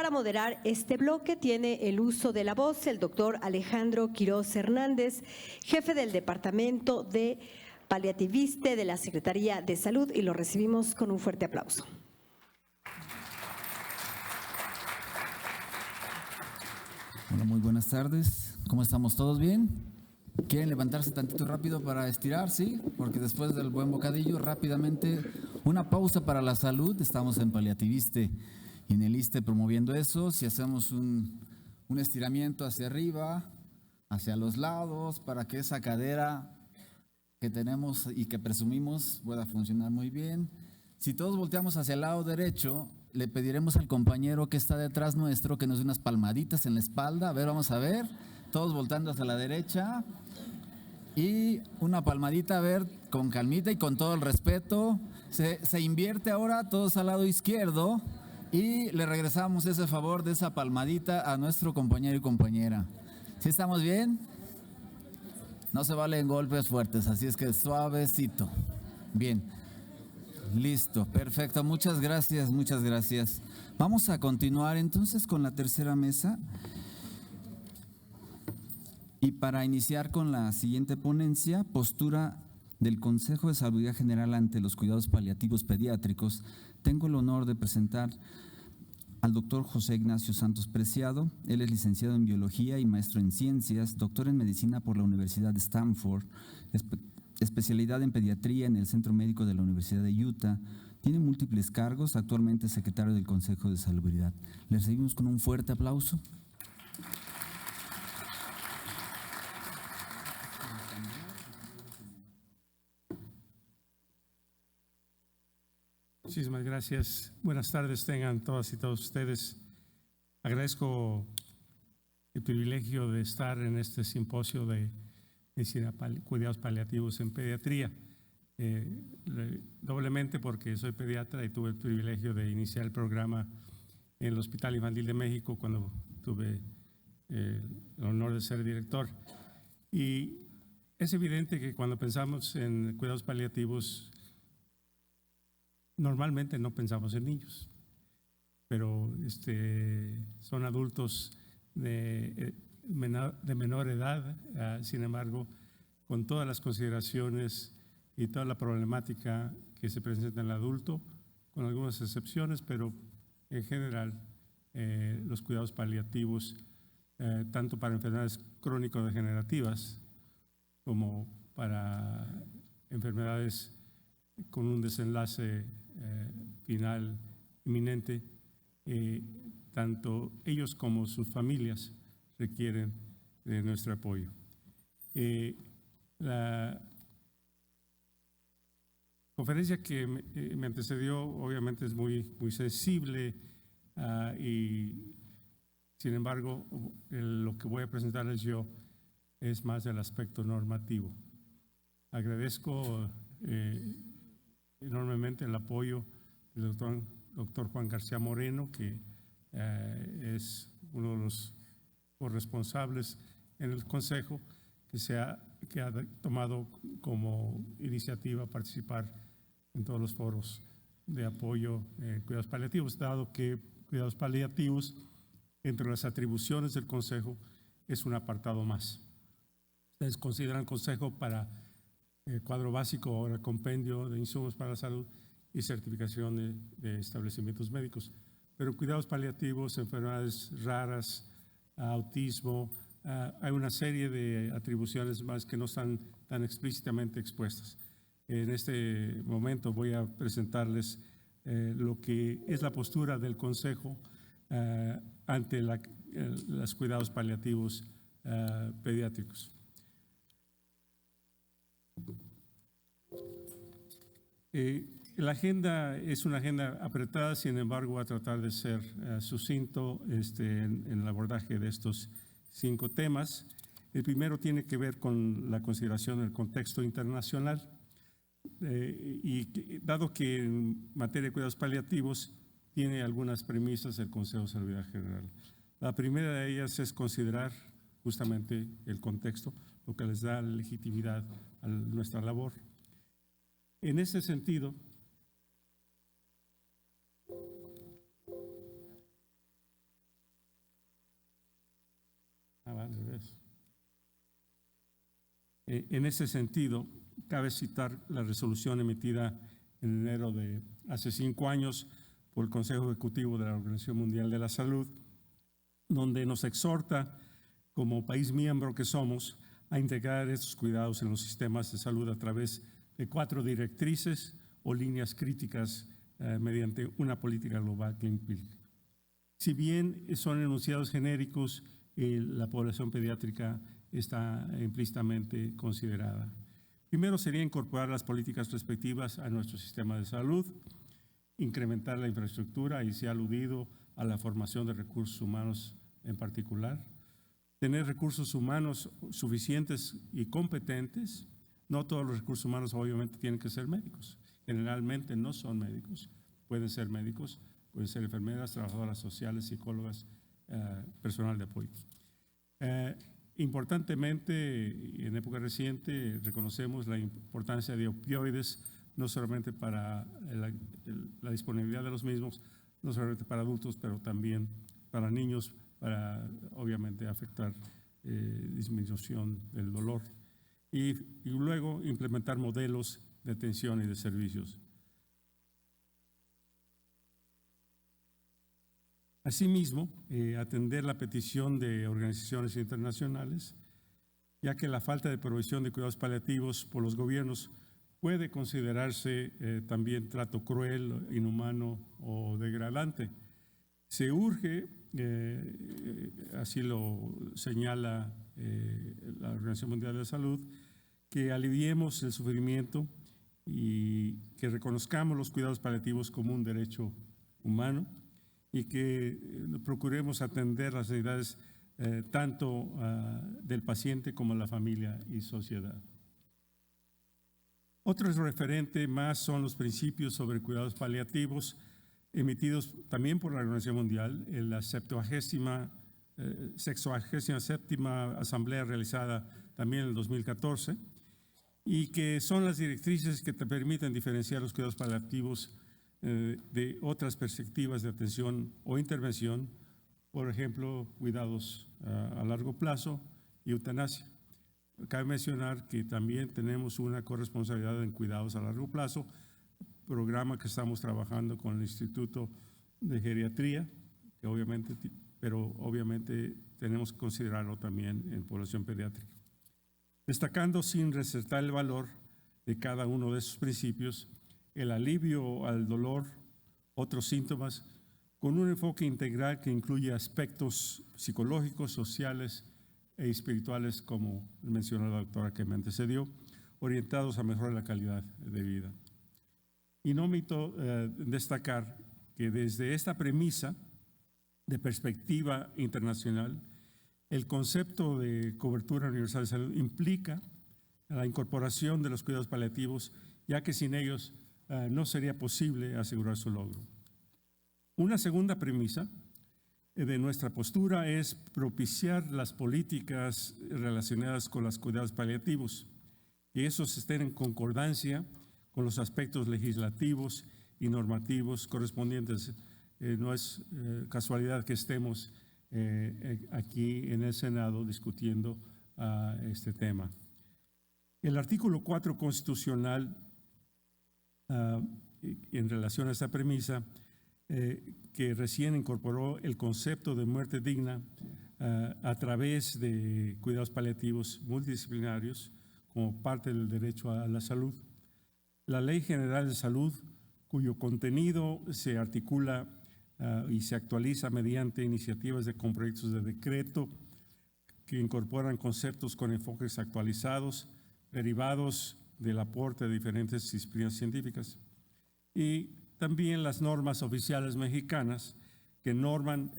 para moderar este bloque tiene el uso de la voz el doctor Alejandro Quiroz Hernández, jefe del Departamento de Paliativiste de la Secretaría de Salud, y lo recibimos con un fuerte aplauso. Hola, muy buenas tardes. ¿Cómo estamos? ¿Todos bien? ¿Quieren levantarse tantito rápido para estirar? Sí, porque después del buen bocadillo, rápidamente, una pausa para la salud. Estamos en Paliativiste y en el ISSSTE promoviendo eso. Si hacemos un estiramiento hacia arriba, hacia los lados, para que esa cadera que tenemos y que presumimos pueda funcionar muy bien. Si todos volteamos hacia el lado derecho, le pediremos al compañero que está detrás nuestro que nos dé unas palmaditas en la espalda. A ver, vamos a ver. Todos voltando hacia la derecha. Y una palmadita, a ver, con calmita y con todo el respeto. Se invierte ahora, todos al lado izquierdo. Y le regresamos ese favor de esa palmadita a nuestro compañero y compañera. ¿Sí estamos bien? No se valen golpes fuertes, así es que suavecito. Bien. Listo, perfecto. Muchas gracias, muchas gracias. Vamos a continuar entonces con la tercera mesa. Y para iniciar con la siguiente ponencia, postura del Consejo de Salubridad General ante los cuidados paliativos pediátricos, tengo el honor de presentar al doctor José Ignacio Santos Preciado. Él es licenciado en Biología y maestro en Ciencias, doctor en Medicina por la Universidad de Stanford, especialidad en Pediatría en el Centro Médico de la Universidad de Utah. Tiene múltiples cargos, actualmente es secretario del Consejo de Salubridad. Le recibimos con un fuerte aplauso. Muchísimas gracias. Buenas tardes tengan todas y todos ustedes. Agradezco el privilegio de estar en este simposio de medicina, cuidados paliativos en pediatría. Doblemente porque soy pediatra y tuve el privilegio de iniciar el programa en el Hospital Infantil de México cuando tuve el honor de ser director. Y es evidente que cuando pensamos en cuidados paliativos, normalmente no pensamos en niños, pero son adultos de menor edad, sin embargo, con todas las consideraciones y toda la problemática que se presenta en el adulto, con algunas excepciones, pero en general los cuidados paliativos, tanto para enfermedades crónico-degenerativas como para enfermedades con un desenlace final inminente, tanto ellos como sus familias requieren de nuestro apoyo. La conferencia que me antecedió obviamente es muy sensible y sin embargo lo que voy a presentarles yo es más del aspecto normativo. Agradezco enormemente el apoyo del doctor Juan García Moreno, que es uno de los corresponsables en el Consejo, que ha tomado como iniciativa participar en todos los foros de apoyo en cuidados paliativos, dado que cuidados paliativos, entre las atribuciones del Consejo, es un apartado más. Ustedes consideran Consejo para el cuadro básico, ahora compendio de insumos para la salud y certificación de establecimientos médicos. Pero cuidados paliativos, enfermedades raras, autismo, hay una serie de atribuciones más que no están tan explícitamente expuestas. En este momento voy a presentarles lo que es la postura del Consejo ante los cuidados paliativos pediátricos. La agenda es una agenda apretada, sin embargo, voy a tratar de ser sucinto en el abordaje de estos 5 temas. El primero tiene que ver con la consideración del contexto internacional. Y dado que en materia de cuidados paliativos tiene algunas premisas el Consejo de Salubridad General. La primera de ellas es considerar justamente el contexto, lo que les da legitimidad a nuestra labor. En ese sentido, al revés. En ese sentido, cabe citar la resolución emitida en enero de hace 5 años por el Consejo Ejecutivo de la Organización Mundial de la Salud, donde nos exhorta, como país miembro que somos, a integrar estos cuidados en los sistemas de salud a través de 4 directrices o líneas críticas mediante una política global que implique. Si bien son enunciados genéricos, la población pediátrica está implícitamente considerada. Primero sería incorporar las políticas respectivas a nuestro sistema de salud, incrementar la infraestructura, y se ha aludido a la formación de recursos humanos en particular, tener recursos humanos suficientes y competentes. No todos los recursos humanos obviamente tienen que ser médicos, generalmente no son médicos, pueden ser médicos, pueden ser enfermeras, trabajadoras sociales, psicólogas, personal de apoyo. Importantemente, en época reciente, reconocemos la importancia de opioides, no solamente para la disponibilidad de los mismos, no solamente para adultos, pero también para niños, para obviamente afectar disminución del dolor. Y luego implementar modelos de atención y de servicios. Asimismo, atender la petición de organizaciones internacionales, ya que la falta de provisión de cuidados paliativos por los gobiernos puede considerarse también trato cruel, inhumano o degradante. Se urge, así lo señala la Organización Mundial de la Salud, que aliviemos el sufrimiento y que reconozcamos los cuidados paliativos como un derecho humano, y que procuremos atender las necesidades tanto del paciente como de la familia y sociedad. Otro referente más son los principios sobre cuidados paliativos emitidos también por la Organización Mundial en la 67ª Asamblea realizada también en el 2014, y que son las directrices que te permiten diferenciar los cuidados paliativos de otras perspectivas de atención o intervención, por ejemplo, cuidados a largo plazo y eutanasia. Cabe mencionar que también tenemos una corresponsabilidad en cuidados a largo plazo, programa que estamos trabajando con el Instituto de Geriatría, pero obviamente tenemos que considerarlo también en población pediátrica. Destacando sin resaltar el valor de cada uno de esos principios, el alivio al dolor, otros síntomas, con un enfoque integral que incluye aspectos psicológicos, sociales e espirituales, como mencionó la doctora que me antecedió, orientados a mejorar la calidad de vida. Y no omito destacar que desde esta premisa de perspectiva internacional, el concepto de cobertura universal de salud implica la incorporación de los cuidados paliativos, ya que sin ellos no sería posible asegurar su logro. Una segunda premisa de nuestra postura es propiciar las políticas relacionadas con los cuidados paliativos, que esos estén en concordancia con los aspectos legislativos y normativos correspondientes. No es casualidad que estemos aquí en el Senado discutiendo este tema. El artículo 4 constitucional, en relación a esta premisa, que recién incorporó el concepto de muerte digna a través de cuidados paliativos multidisciplinarios como parte del derecho a la salud. La Ley General de Salud, cuyo contenido se articula y se actualiza mediante iniciativas con proyectos de decreto que incorporan conceptos con enfoques actualizados, derivados del aporte de diferentes disciplinas científicas, y también las normas oficiales mexicanas que norman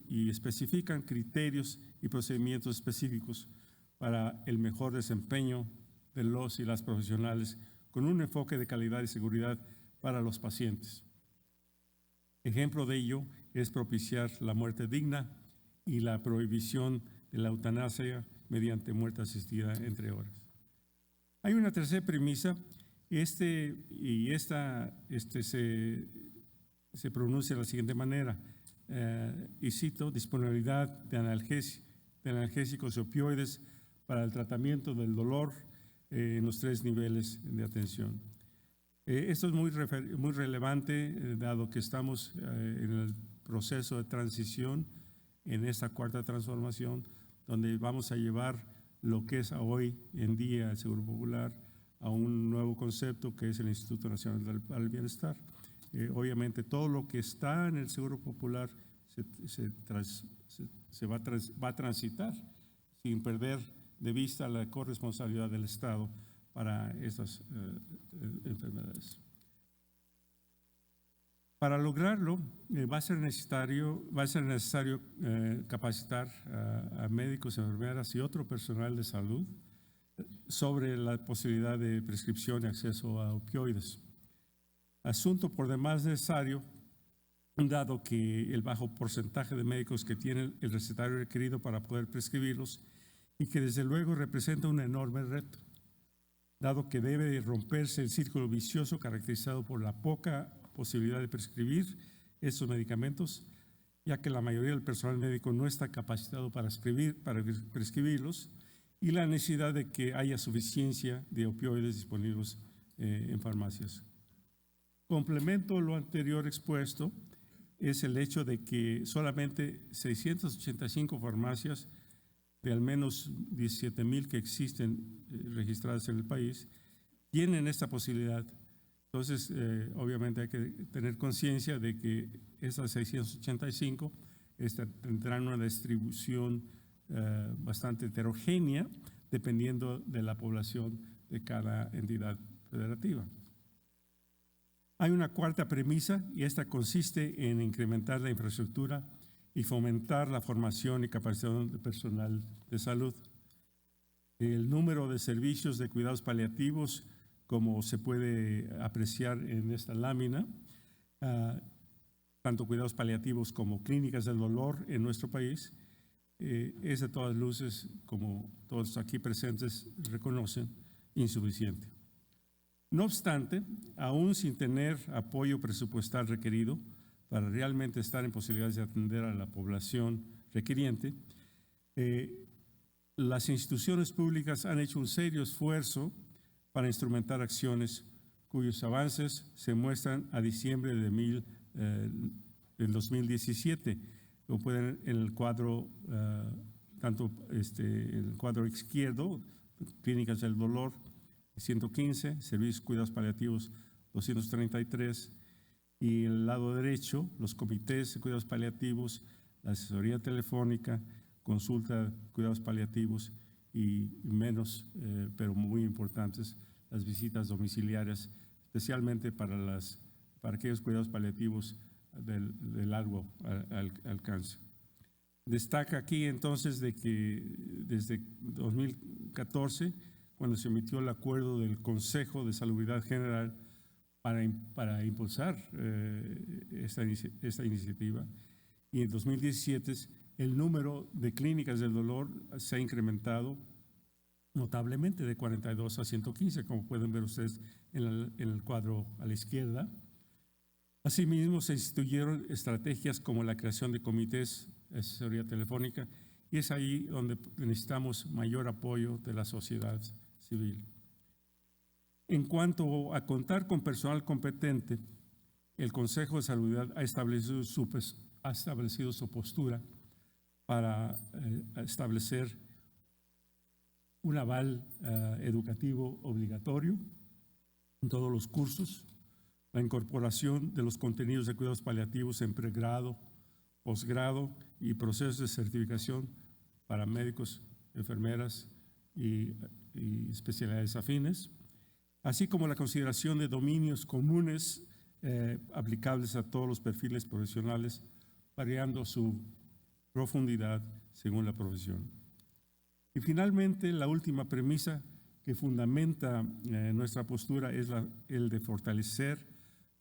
y especifican criterios y procedimientos específicos para el mejor desempeño de los y las profesionales con un enfoque de calidad y seguridad para los pacientes. Ejemplo de ello es propiciar la muerte digna y la prohibición de la eutanasia mediante muerte asistida, entre otras. Hay una tercera premisa, se pronuncia de la siguiente manera, y cito: disponibilidad de de analgésicos y opioides para el tratamiento del dolor en los 3 niveles de atención. Esto es muy relevante, dado que estamos en el proceso de transición en esta cuarta transformación, donde vamos a llevar lo que es hoy en día el Seguro Popular a un nuevo concepto que es el Instituto Nacional para el Bienestar. Obviamente todo lo que está en el Seguro Popular va a transitar sin perder de vista la corresponsabilidad del Estado para estas enfermedades. Para lograrlo, va a ser necesario capacitar a médicos, enfermeras y otro personal de salud sobre la posibilidad de prescripción y acceso a opioides. Asunto por demás necesario, dado que el bajo porcentaje de médicos que tienen el recetario requerido para poder prescribirlos y que desde luego representa un enorme reto, dado que debe romperse el círculo vicioso caracterizado por la poca posibilidad de prescribir estos medicamentos, ya que la mayoría del personal médico no está capacitado para prescribirlos, y la necesidad de que haya suficiencia de opioides disponibles en farmacias. Complemento lo anterior expuesto es el hecho de que solamente 685 farmacias de al menos 17,000 que existen registradas en el país tienen esta posibilidad. Entonces, obviamente hay que tener conciencia de que esas 685 tendrán una distribución bastante heterogénea dependiendo de la población de cada entidad federativa. Hay una cuarta premisa y esta consiste en incrementar la infraestructura y fomentar la formación y capacitación del personal de salud. El número de servicios de cuidados paliativos, como se puede apreciar en esta lámina, tanto cuidados paliativos como clínicas del dolor en nuestro país, es de todas luces, como todos aquí presentes reconocen, insuficiente. No obstante, aún sin tener apoyo presupuestal requerido para realmente estar en posibilidades de atender a la población requiriente, las instituciones públicas han hecho un serio esfuerzo para instrumentar acciones cuyos avances se muestran a diciembre del 2017. Lo pueden en el cuadro, tanto el cuadro izquierdo, clínicas del dolor, 115, servicios cuidados paliativos, 233, y en el lado derecho, los comités de cuidados paliativos, la asesoría telefónica, consulta de cuidados paliativos y menos, pero muy importantes, las visitas domiciliarias, especialmente para aquellos cuidados paliativos de largo alcance. Destaca aquí entonces de que desde 2014, cuando se emitió el acuerdo del Consejo de Salubridad General para impulsar esta iniciativa, y en 2017 el número de clínicas del dolor se ha incrementado notablemente de 42 a 115, como pueden ver ustedes en el cuadro a la izquierda. Asimismo, se instituyeron estrategias como la creación de comités de asesoría telefónica, y es ahí donde necesitamos mayor apoyo de la sociedad civil. En cuanto a contar con personal competente, el Consejo de Salubridad ha establecido su postura para establecer un aval educativo obligatorio en todos los cursos, la incorporación de los contenidos de cuidados paliativos en pregrado, posgrado y procesos de certificación para médicos, enfermeras y especialidades afines, así como la consideración de dominios comunes aplicables a todos los perfiles profesionales, variando su profundidad según la profesión. Y finalmente, la última premisa que fundamenta nuestra postura es el de fortalecer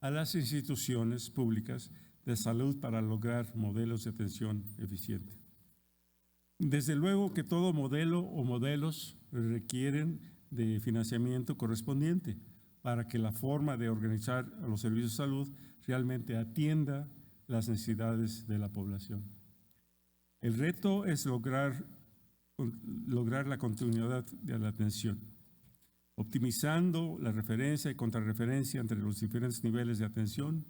a las instituciones públicas de salud para lograr modelos de atención eficiente. Desde luego que todo modelo o modelos requieren de financiamiento correspondiente para que la forma de organizar a los servicios de salud realmente atienda las necesidades de la población. El reto es lograr lograr la continuidad de la atención, optimizando la referencia y contrarreferencia entre los diferentes niveles de atención,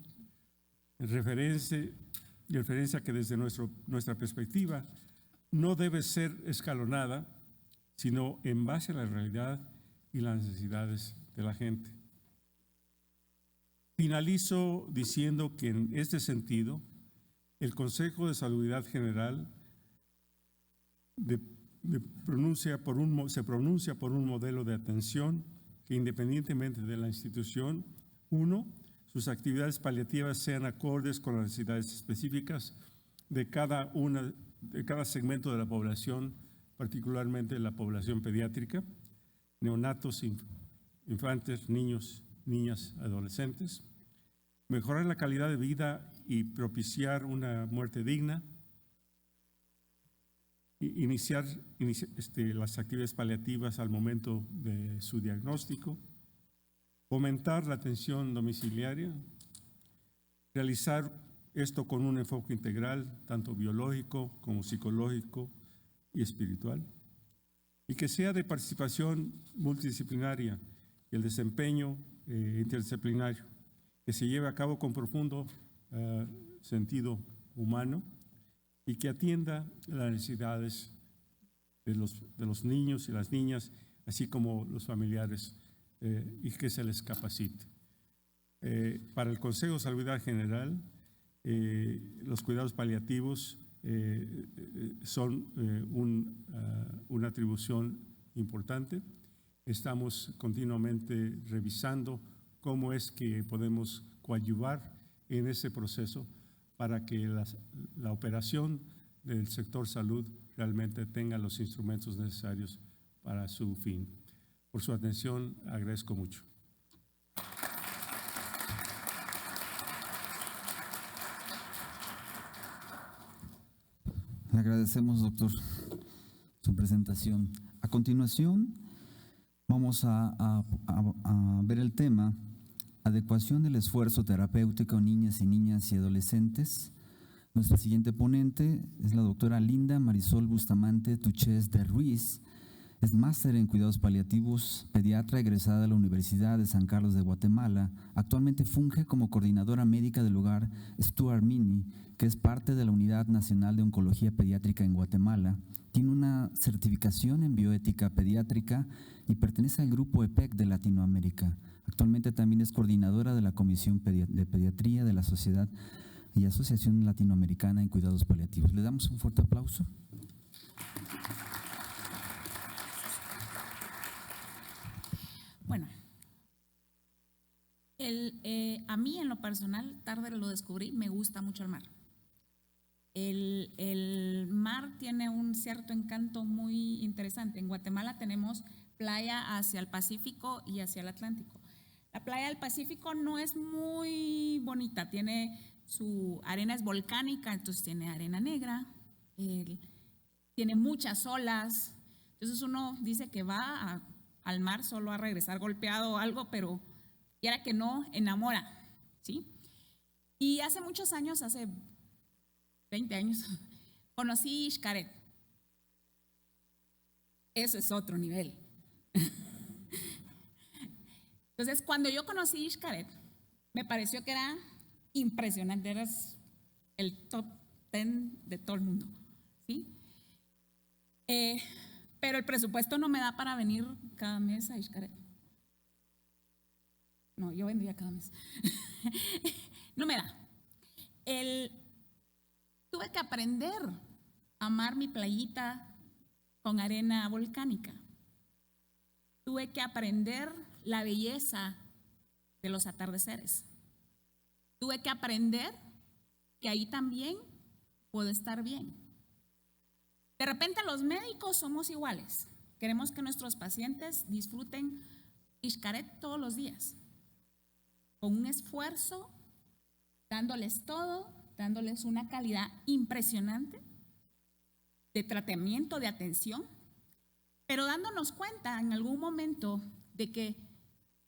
referencia que desde nuestra perspectiva no debe ser escalonada, sino en base a la realidad y las necesidades de la gente. Finalizo diciendo que en este sentido, el Consejo de Salubridad General se pronuncia por un modelo de atención que, independientemente de la institución, uno, sus actividades paliativas sean acordes con las necesidades específicas de cada segmento de la población, particularmente la población pediátrica, neonatos, infantes, niños, niñas, adolescentes, mejorar la calidad de vida y propiciar una muerte digna, iniciar las actividades paliativas al momento de su diagnóstico, fomentar la atención domiciliaria, realizar esto con un enfoque integral, tanto biológico como psicológico y espiritual, y que sea de participación multidisciplinaria y el desempeño interdisciplinario, que se lleve a cabo con profundo sentido humano y que atienda las necesidades de los niños y las niñas, así como los familiares, y que se les capacite. Para el Consejo de Salubridad General, los cuidados paliativos son una atribución importante. Estamos continuamente revisando cómo es que podemos coadyuvar en ese proceso para que la operación del sector salud realmente tenga los instrumentos necesarios para su fin. Por su atención, agradezco mucho. Le agradecemos, doctor, su presentación. A continuación, vamos a ver el tema adecuación del esfuerzo terapéutico en niñas y adolescentes. Nuestra siguiente ponente es la doctora Linda Marisol Bustamante Tuches de Ruiz. Es máster en cuidados paliativos, pediatra egresada de la Universidad de San Carlos de Guatemala. Actualmente funge como coordinadora médica del hogar Stuart Mini, que es parte de la Unidad Nacional de Oncología Pediátrica en Guatemala. Tiene una certificación en bioética pediátrica y pertenece al grupo EPEC de Latinoamérica. Actualmente también es coordinadora de la Comisión de Pediatría de la Sociedad y Asociación Latinoamericana en Cuidados Paliativos. Le damos un fuerte aplauso. Bueno, a mí en lo personal, tarde lo descubrí, me gusta mucho el mar. El mar tiene un cierto encanto muy interesante. En Guatemala tenemos playa hacia el Pacífico y hacia el Atlántico. La playa del Pacífico no es muy bonita, su arena es volcánica, entonces tiene arena negra, tiene muchas olas. Entonces uno dice que va al mar solo a regresar golpeado o algo, pero quiera que no, enamora, ¿sí? Y hace muchos años, hace 20 años, conocí Xcaret. Eso es otro nivel. Entonces, cuando yo conocí Xcaret, me pareció que era impresionante, era el top 10 de todo el mundo, ¿sí? Pero el presupuesto no me da para venir cada mes a Xcaret. No, yo vendría cada mes. No me da. Tuve que aprender a amar mi playita con arena volcánica. Tuve que aprender la belleza de los atardeceres. Tuve que aprender que ahí también puedo estar bien. De repente los médicos somos iguales. Queremos que nuestros pacientes disfruten Xcaret todos los días, con un esfuerzo, dándoles todo, dándoles una calidad impresionante de tratamiento, de atención, pero dándonos cuenta en algún momento de que,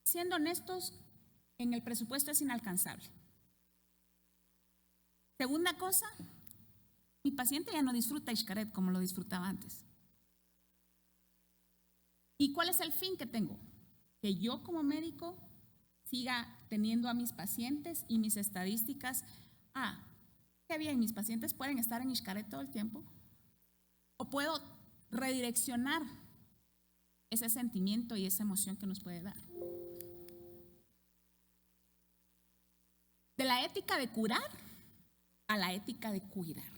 siendo honestos, en el presupuesto es inalcanzable. Segunda cosa, mi paciente ya no disfruta Xcaret como lo disfrutaba antes. ¿Y cuál es el fin que tengo? Que yo como médico siga teniendo a mis pacientes y mis estadísticas. Qué bien, mis pacientes pueden estar en Xcaret todo el tiempo. O puedo redireccionar ese sentimiento y esa emoción que nos puede dar. De la ética de curar a la ética de cuidar.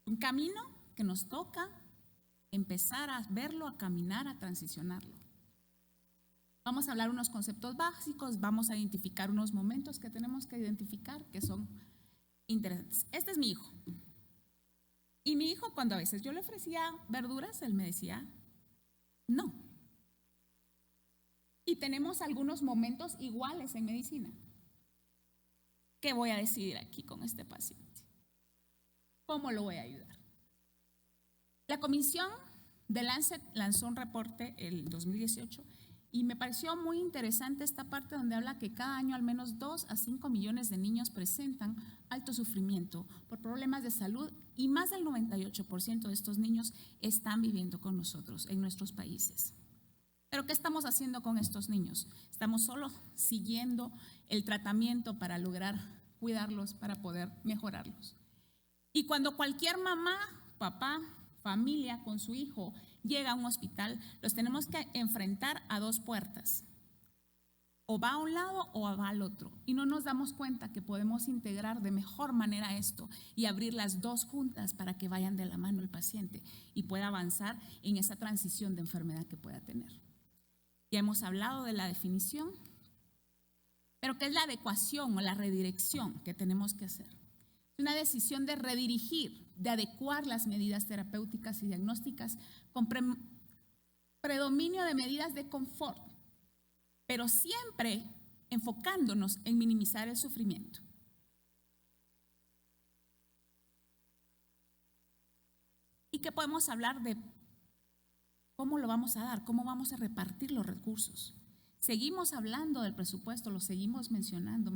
Un camino que nos toca empezar a verlo, a caminar, a transicionarlo. Vamos a hablar unos conceptos básicos, vamos a identificar unos momentos que tenemos que identificar que son interesantes. Este es mi hijo. Y mi hijo, cuando a veces yo le ofrecía verduras, él me decía no. Y tenemos algunos momentos iguales en medicina. ¿Qué voy a decidir aquí con este paciente? ¿Cómo lo voy a ayudar? La comisión de Lancet lanzó un reporte el 2018 y me pareció muy interesante esta parte donde habla que cada año al menos 2 a 5 millones de niños presentan alto sufrimiento por problemas de salud y más del 98% de estos niños están viviendo con nosotros en nuestros países. ¿Pero qué estamos haciendo con estos niños? Estamos solo siguiendo el tratamiento para lograr cuidarlos, para poder mejorarlos. Y cuando cualquier mamá, papá, familia con su hijo llega a un hospital, los tenemos que enfrentar a 2 puertas. O va a un lado o va al otro. Y no nos damos cuenta que podemos integrar de mejor manera esto y abrir las 2 juntas para que vayan de la mano el paciente y pueda avanzar en esa transición de enfermedad que pueda tener. Ya hemos hablado de la definición, pero ¿qué es la adecuación o la redirección que tenemos que hacer? Es una decisión de redirigir, de adecuar las medidas terapéuticas y diagnósticas con predominio de medidas de confort, pero siempre enfocándonos en minimizar el sufrimiento. ¿Y qué podemos hablar de cómo lo vamos a dar? ¿Cómo vamos a repartir los recursos? Seguimos hablando del presupuesto, lo seguimos mencionando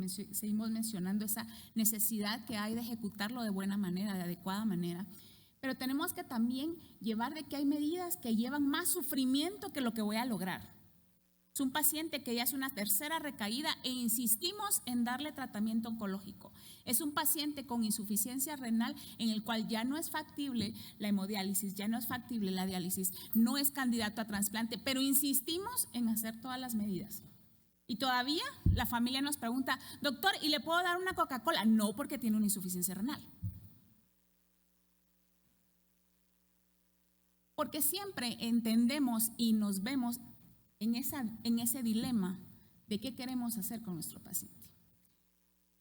esa necesidad que hay de ejecutarlo de buena manera, de adecuada manera. Pero tenemos que también llevar de que hay medidas que llevan más sufrimiento que lo que voy a lograr. Es un paciente que ya es una 3ª recaída e insistimos en darle tratamiento oncológico. Es un paciente con insuficiencia renal en el cual ya no es factible la hemodiálisis, ya no es factible la diálisis, no es candidato a trasplante, pero insistimos en hacer todas las medidas. Y todavía la familia nos pregunta, doctor, ¿y le puedo dar una Coca-Cola? No, porque tiene una insuficiencia renal. Porque siempre entendemos y nos vemos en ese dilema de qué queremos hacer con nuestro paciente.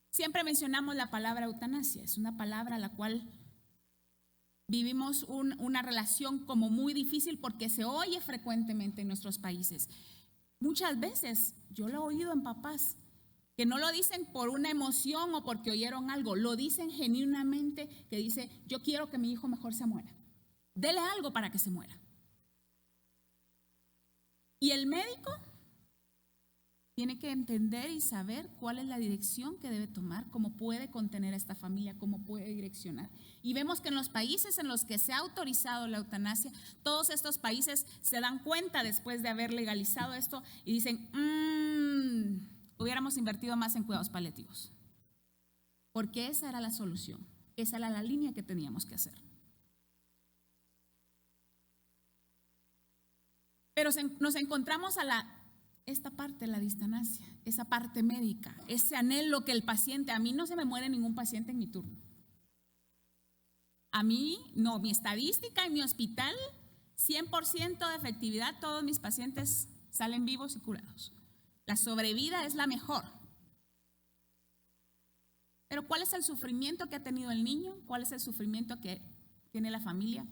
Siempre mencionamos la palabra eutanasia, es una palabra a la cual vivimos una relación como muy difícil porque se oye frecuentemente en nuestros países. Muchas veces yo lo he oído en papás que no lo dicen por una emoción o porque oyeron algo, lo dicen genuinamente, que dice, yo quiero que mi hijo mejor se muera. Dele algo para que se muera. Y el médico tiene que entender y saber cuál es la dirección que debe tomar, cómo puede contener a esta familia, cómo puede direccionar. Y vemos que en los países en los que se ha autorizado la eutanasia, todos estos países se dan cuenta después de haber legalizado esto y dicen, hubiéramos invertido más en cuidados paliativos. Porque esa era la solución, esa era la línea que teníamos que hacer. Pero nos encontramos esta parte, la disthanasia, esa parte médica, ese anhelo que el paciente, a mí no se me muere ningún paciente en mi turno. A mí, no, mi estadística en mi hospital, 100% de efectividad, todos mis pacientes salen vivos y curados. La sobrevida es la mejor. Pero ¿cuál es el sufrimiento que ha tenido el niño? ¿Cuál es el sufrimiento que tiene la familia?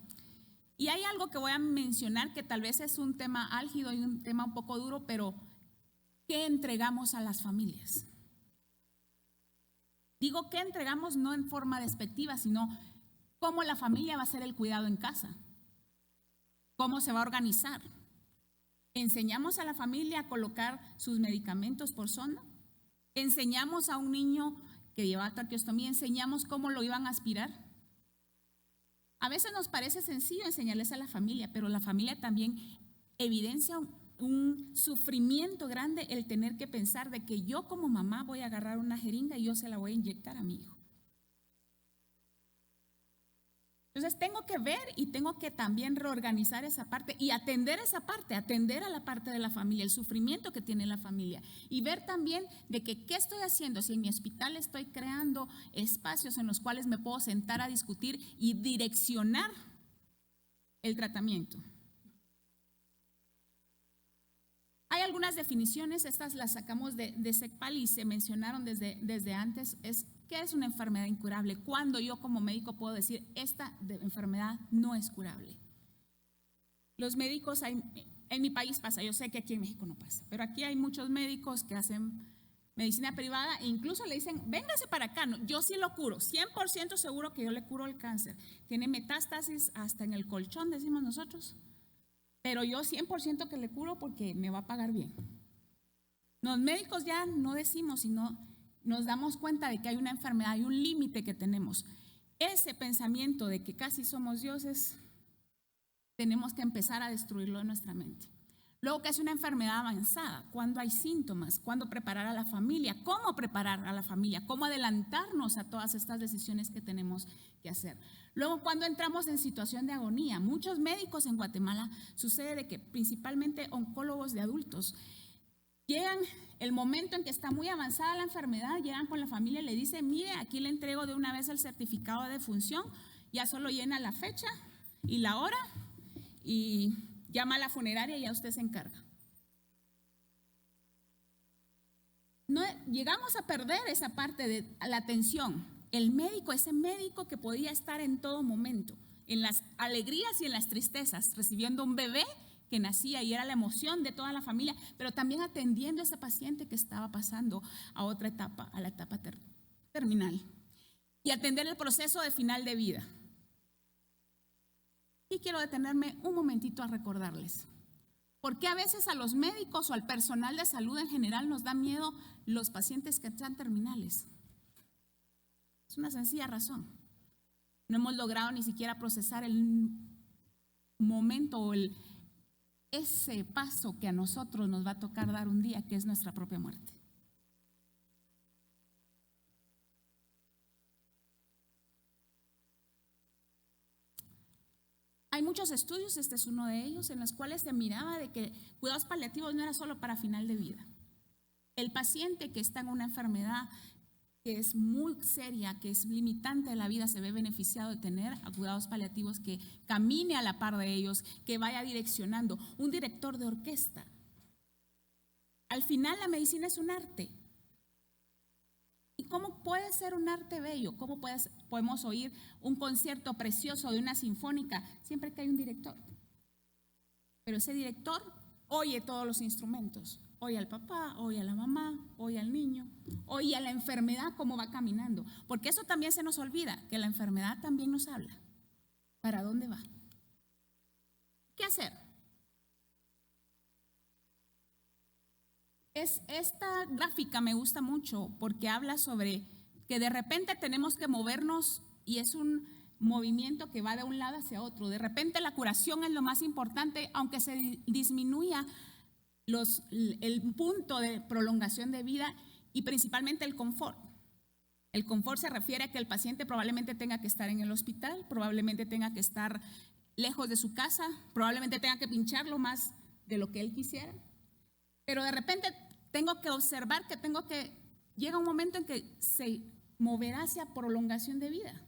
Y hay algo que voy a mencionar que tal vez es un tema álgido y un tema un poco duro, pero ¿qué entregamos a las familias? Digo ¿qué entregamos? No en forma despectiva, sino cómo la familia va a hacer el cuidado en casa, cómo se va a organizar. ¿Enseñamos a la familia a colocar sus medicamentos por sonda? ¿Enseñamos a un niño que lleva traqueostomía, enseñamos cómo lo iban a aspirar? A veces nos parece sencillo enseñarles a la familia, pero la familia también evidencia un sufrimiento grande el tener que pensar de que yo como mamá voy a agarrar una jeringa y yo se la voy a inyectar a mi hijo. Entonces tengo que ver y tengo que también reorganizar esa parte y atender esa parte, atender a la parte de la familia, el sufrimiento que tiene la familia y ver también de que qué estoy haciendo, si en mi hospital estoy creando espacios en los cuales me puedo sentar a discutir y direccionar el tratamiento. Hay algunas definiciones, estas las sacamos de CECPAL y se mencionaron desde antes. ¿Qué es una enfermedad incurable? ¿Cuándo yo como médico puedo decir esta enfermedad no es curable? Los médicos, en mi país pasa, yo sé que aquí en México no pasa, pero aquí hay muchos médicos que hacen medicina privada e incluso le dicen, véngase para acá, no, yo sí lo curo, 100% seguro que yo le curo el cáncer. Tiene metástasis hasta en el colchón, decimos nosotros. Pero yo 100% que le curo porque me va a pagar bien. Los médicos ya no decimos, sino nos damos cuenta de que hay una enfermedad, hay un límite que tenemos. Ese pensamiento de que casi somos dioses, tenemos que empezar a destruirlo en nuestra mente. Luego, que es una enfermedad avanzada, cuando hay síntomas, cuándo preparar a la familia, cómo preparar a la familia, cómo adelantarnos a todas estas decisiones que tenemos que hacer. Luego, cuando entramos en situación de agonía, muchos médicos en Guatemala sucede de que principalmente oncólogos de adultos llegan el momento en que está muy avanzada la enfermedad, llegan con la familia y le dicen, mire, aquí le entrego de una vez el certificado de defunción, ya solo llena la fecha y la hora y llama a la funeraria y ya usted se encarga. No, llegamos a perder esa parte de la atención. El médico, ese médico que podía estar en todo momento, en las alegrías y en las tristezas, recibiendo un bebé que nacía y era la emoción de toda la familia, pero también atendiendo a ese paciente que estaba pasando a otra etapa, a la etapa terminal, y atender el proceso de final de vida. Y quiero detenerme un momentito a recordarles, ¿por qué a veces a los médicos o al personal de salud en general nos da miedo los pacientes que están terminales? Es una sencilla razón. No hemos logrado ni siquiera procesar el momento o ese paso que a nosotros nos va a tocar dar un día, que es nuestra propia muerte. Hay muchos estudios, este es uno de ellos, en los cuales se miraba de que cuidados paliativos no era solo para final de vida. El paciente que está en una enfermedad que es muy seria, que es limitante de la vida, se ve beneficiado de tener a cuidados paliativos que camine a la par de ellos, que vaya direccionando, un director de orquesta. Al final la medicina es un arte. ¿Y cómo puede ser un arte bello? ¿Cómo podemos oír un concierto precioso de una sinfónica siempre que hay un director? Pero ese director oye todos los instrumentos. Oye al papá, oye a la mamá, oye al niño, oye a la enfermedad cómo va caminando. Porque eso también se nos olvida, que la enfermedad también nos habla. ¿Para dónde va? ¿Qué hacer? Esta gráfica me gusta mucho porque habla sobre que de repente tenemos que movernos y es un movimiento que va de un lado hacia otro. De repente la curación es lo más importante, aunque se disminuya el punto de prolongación de vida y principalmente el confort. El confort se refiere a que el paciente probablemente tenga que estar en el hospital, probablemente tenga que estar lejos de su casa, probablemente tenga que pincharlo más de lo que él quisiera. Pero de repente tengo que observar que llega un momento en que se moverá hacia prolongación de vida.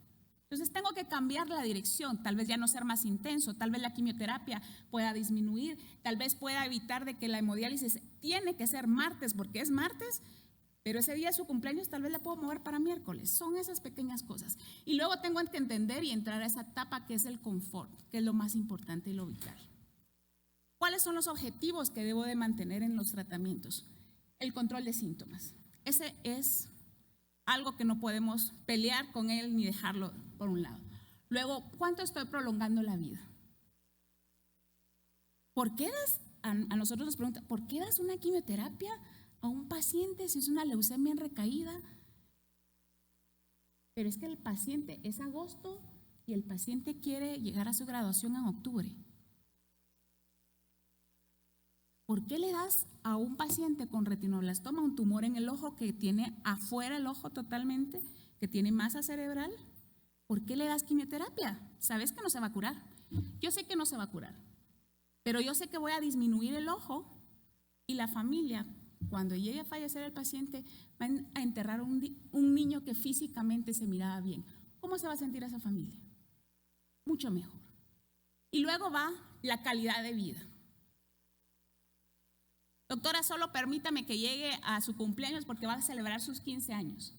Entonces tengo que cambiar la dirección, tal vez ya no ser más intenso, tal vez la quimioterapia pueda disminuir, tal vez pueda evitar de que la hemodiálisis tiene que ser martes porque es martes, pero ese día de su cumpleaños tal vez la puedo mover para miércoles. Son esas pequeñas cosas. Y luego tengo que entender y entrar a esa etapa que es el confort, que es lo más importante y lo vital. ¿Cuáles son los objetivos que debo de mantener en los tratamientos? El control de síntomas. Ese es algo que no podemos pelear con él ni dejarlo por un lado. Luego, ¿cuánto estoy prolongando la vida? ¿Por qué a nosotros nos preguntan, ¿por qué das una quimioterapia a un paciente si es una leucemia en recaída? Pero es que el paciente es agosto y el paciente quiere llegar a su graduación en octubre. ¿Por qué le das a un paciente con retinoblastoma, un tumor en el ojo que tiene afuera el ojo totalmente, que tiene masa cerebral? ¿Por qué le das quimioterapia? Sabes que no se va a curar. Yo sé que no se va a curar, pero yo sé que voy a disminuir el ojo y la familia, cuando llegue a fallecer el paciente, van a enterrar un niño que físicamente se miraba bien. ¿Cómo se va a sentir esa familia? Mucho mejor. Y luego va la calidad de vida. Doctora, solo permítame que llegue a su cumpleaños porque va a celebrar sus 15 años.